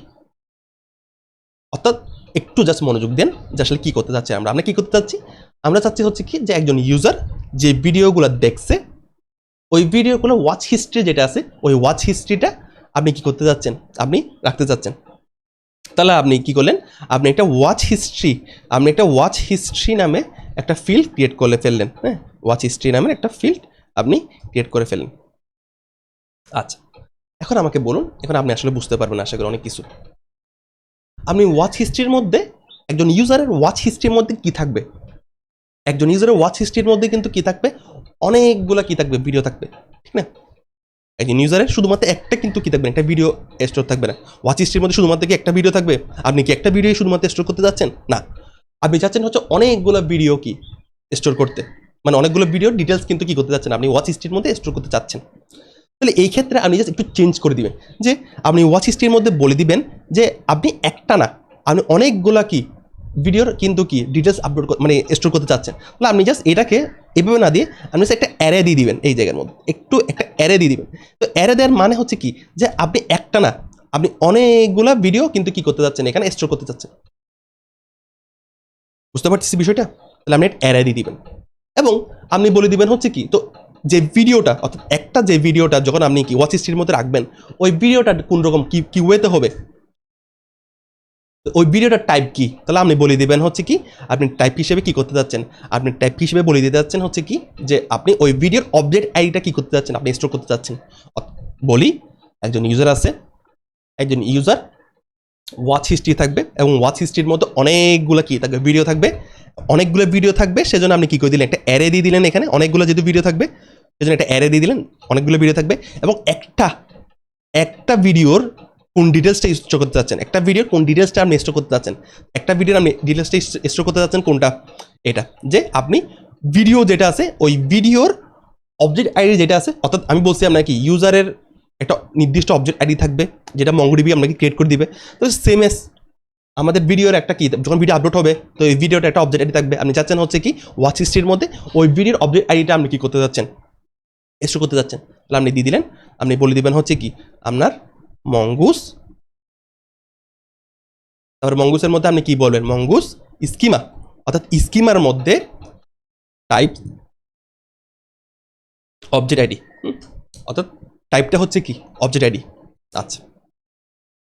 অর্থাৎ একটু জাস্ট মনোযোগ দেন যে আসলে কি করতে চাচ্ছি আমরা কি করতে চাচ্ছি, আমরা চাচ্ছি হচ্ছে কি যে একজন ইউজার যে ভিডিওগুলো দেখছে ওই ভিডিওগুলো ওয়াচ হিস্ট্রি যেটা আছে ওই ওয়াচ হিস্ট্রিটা আপনি কি করতে যাচ্ছেন, আপনি রাখতে চাচ্ছেন। তাহলে আপনি কি করলেন, আপনি একটা ওয়াচ হিস্ট্রি নামে একটা ফিল্ড ক্রিয়েট করে ফেললেন। হ্যাঁ, ওয়াচ হিস্ট্রি নামের একটা ফিল্ড আপনি ক্রিয়েট করে ফেললেন। আচ্ছা, এখন আমাকে বলুন, এখন আপনি আসলে বুঝতে পারবেন আশা করি অনেক কিছু। আপনি ওয়াচ হিস্ট্রির মধ্যে একজন ইউজারের ওয়াচ হিস্ট্রির মধ্যে কি থাকবে, একজন ইউজারের ওয়াচ হিস্ট্রির মধ্যে কিন্তু কি থাকবে, অনেকগুলো কি থাকবে, ভিডিও থাকবে, ঠিক না? একজন ইউজারের শুধুমাত্র একটা কিন্তু কি থাকবে, একটা ভিডিও স্টোর থাকবে না। ওয়াচ হিস্ট্রির মধ্যে শুধুমাত্র কি একটা ভিডিও থাকবে? আপনি কি একটা ভিডিও শুধুমাত্র স্টোর করতে যাচ্ছেন? না, আপনি চাচ্ছেন হচ্ছে অনেকগুলো ভিডিও কি স্টোর করতে, মানে অনেকগুলো ভিডিও ডিটেলস কিন্তু কি করতে যাচ্ছেন, আপনি ওয়াচ হিস্ট্রির মধ্যে স্টোর করতে চাচ্ছেন। তাহলে এই ক্ষেত্রে আপনি জাস্ট একটু চেঞ্জ করে দিবেন, যে আপনি ওয়াচ হিস্ট্রির মধ্যে বলে দিবেন যে আপনি একটা না, আপনি অনেকগুলা কি ভিডিওর কিন্তু কি ডিটেলস আপলোড মানে স্টোর করতে চাচ্ছেন। তাহলে আপনি জাস্ট এটাকে এভাবে না দিয়ে আপনি জাস্ট একটা অ্যারে দিয়ে দিবেন, এই জায়গার মধ্যে একটা অ্যারে দিয়ে দিবেন। তো অ্যারে দেওয়ার মানে হচ্ছে কি, যে আপনি একটা না, আপনি অনেকগুলা ভিডিও কিন্তু কি করতে চাচ্ছেন, এখানে স্টোর করতে চাচ্ছেন। বুঝতে পারতেছি বিষয়টা? তাহলে আপনি একটা অ্যারে দিয়ে দিবেন এবং আপনি বলে দিবেন হচ্ছে কি, তো যে ভিডিওটা, অর্থাৎ একটা যে ভিডিওটা যখন আপনি কি ওয়াচ হিস্ট্রির মধ্যে রাখবেন, ওই ভিডিওটা কোন রকম কি ওয়েতে হবে, ওই ভিডিওটার টাইপ কি, তাহলে আপনি বলে দিবেন হচ্ছে কি, আপনি টাইপ হিসেবে কি করতে যাচ্ছেন, আপনি টাইপ হিসেবে বলে দিতে যাচ্ছেন হচ্ছে কি, যে আপনি ওই ভিডিওর অবজেক্ট আইডিটা কি করতে যাচ্ছেন, আপনি স্টোর করতে যাচ্ছেন। বলি একজন ইউজার আছে, একজন ইউজার ওয়াচ হিস্ট্রি থাকবে এবং ওয়াচ হিস্ট্রির মধ্যে অনেকগুলো কি থাকবে, ভিডিও থাকবে, অনেকগুলো ভিডিও থাকবে। সেজন্য আপনি কি করে দিলেন, একটা অ্যারে দিয়ে দিলেন, এখানে অনেকগুলো যেহেতু ভিডিও থাকবে সেজন্য একটা অ্যারে দিয়ে দিলেন, অনেকগুলো ভিডিও থাকবে এবং একটা ভিডিওর কোন ডিটেলসটা স্টোর করতে চাচ্ছেন, একটা ভিডিওর কোন ডিটেলসটা আপনি স্টোর করতে চাচ্ছেন, একটা ভিডিওর আপনি ডিটেলসটা স্টোর করতে চাচ্ছেন কোনটা, এটা যে আপনি ভিডিও যেটা আছে ওই ভিডিওর অবজেক্ট আইডি যেটা আছে, অর্থাৎ আমি বলছি আপনার কি ইউজারের একটা নির্দিষ্ট অবজেক্ট আইডি থাকবে যেটা মঙ্গোডিবি আপনাকে ক্রিয়েট করে দিবে। তো সেম এস আমাদের ভিডিওর একটা কি, যখন ভিডিও আপলোড হবে তো এই ভিডিওটা একটা অবজেক্ট আইডি থাকবে, আপনি চাচ্ছেন হচ্ছে কি ওয়াচ হিস্ট্রির মধ্যে ওই ভিডিওর অবজেক্ট আইডিটা আপনি কি করতে যাচ্ছেন, স্টোর করতে যাচ্ছেন। তাহলে আপনি দিয়ে দিলেন, আপনি বলে দিবেন হচ্ছে কি আপনার মঙ্গুস, তারপর মঙ্গুসের মধ্যে আপনি কি বলবেন, মঙ্গুস স্কিমা, অর্থাৎ স্কিমার মধ্যে টাইপ অবজেক্ট আইডি, অর্থাৎ টাইপটা হচ্ছে কি অবজেক্ট আইডি। আচ্ছা,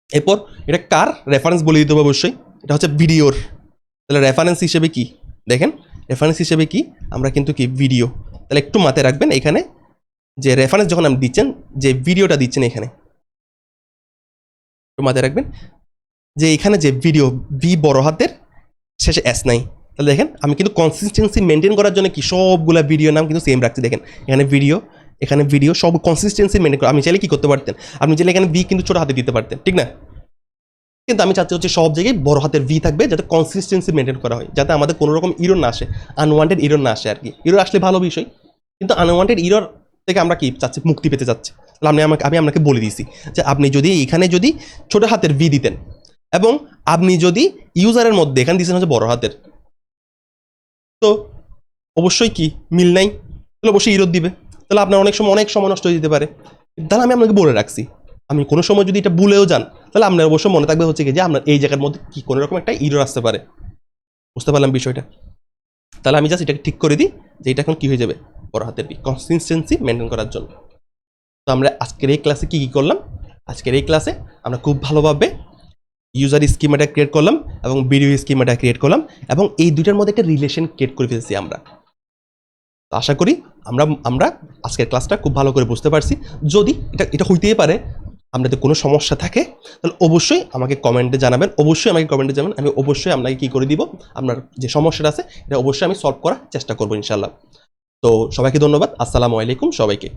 এরপর এটা কার রেফারেন্স বলে দিতে হবে অবশ্যই, এটা হচ্ছে ভিডিওর। তাহলে রেফারেন্স হিসেবে কি দেখেন, রেফারেন্স হিসেবে কি আমরা কিন্তু কি ভিডিও, তাহলে একটু মাথায় রাখবেন এখানে যে রেফারেন্স যখন আপনি দিচ্ছেন, যে ভিডিওটা দিচ্ছেন এখানে একটু মাথায় রাখবেন যে এখানে যে ভিডিও ভি বড় হাতের শেষে এস নাই। তাহলে দেখেন আমি কিন্তু কনসিস্টেন্সি মেনটেন করার জন্য কি সবগুলা ভিডিও নাম কিন্তু সেম রাখছি। দেখেন এখানে ভিডিও সব কনসিস্টেন্সি মেনটেন করে, আমি চাইলে কি করতে পারতেন, আপনি চাইলে এখানে ভি কিন্তু ছোটো হাতে দিতে পারতেন, ঠিক না? কিন্তু আমি চাচ্ছি হচ্ছে সব জায়গায় বড় হাতের ভি থাকবে, যাতে কনসিস্টেন্সি মেনটেন করা হয়, যাতে আমাদের কোনো রকম ইরর না আসে, আনওয়ান্টেড ইরর না আসে আর কি। ইরর আসলে ভালো বিষয়, কিন্তু আনওয়ান্টেড ইরর থেকে আমরা কি চাচ্ছি, মুক্তি পেতে চাচ্ছি। তাহলে আমি আপনাকে বলে দিয়েছি যে আপনি যদি এখানে যদি ছোট হাতের ভি দিতেন, এবং আপনি যদি ইউজারের মধ্যে এখানে দিয়েছেন হচ্ছে বড় হাতের, তো অবশ্যই কি মিল নাই, তাহলে অবশ্যই ইরর দিবে। তাহলে আপনার অনেক সময় নষ্ট হয়ে যেতে পারে। তাহলে আমি আপনাকে বলে রাখছি, আমি কোনো সময় যদি এটা ভুলেও যান, তাহলে আপনার অবশ্যই মনে থাকবে হচ্ছে কি যে আপনার এই জায়গার মধ্যে কি কোনো রকম একটা ইরর আসতে পারে। বুঝতে পারলাম বিষয়টা? তাহলে আমি জাস্ট এটাকে ঠিক করে দিই যে এটা এখন কী হয়ে যাবে, বড় হাতের বি, কনসিস্টেন্সি মেনটেন করার জন্য। তো আমরা আজকের এই ক্লাসে কী কী করলাম? আজকের এই ক্লাসে আমরা খুব ভালোভাবে ইউজার স্কিমাটা ক্রিয়েট করলাম এবং ভিডিও স্কিমাটা ক্রিয়েট করলাম, এবং এই দুইটার মধ্যে একটা রিলেশন ক্রিয়েট করে ফেলছি আমরা। তো আশা করি আমরা আজকের ক্লাসটা খুব ভালো করে বুঝতে পারছি। যদি এটা হইতেই পারে আপনাদের কোনো সমস্যা থাকে, তাহলে অবশ্যই আমাকে কমেন্টে জানাবেন, আমি অবশ্যই আপনাকে কী করে দিব, আপনার যে সমস্যাটা আছে এটা অবশ্যই আমি সলভ করার চেষ্টা করবো ইনশাল্লাহ। তো সবাইকে ধন্যবাদ, আসসালামু আলাইকুম সবাইকে।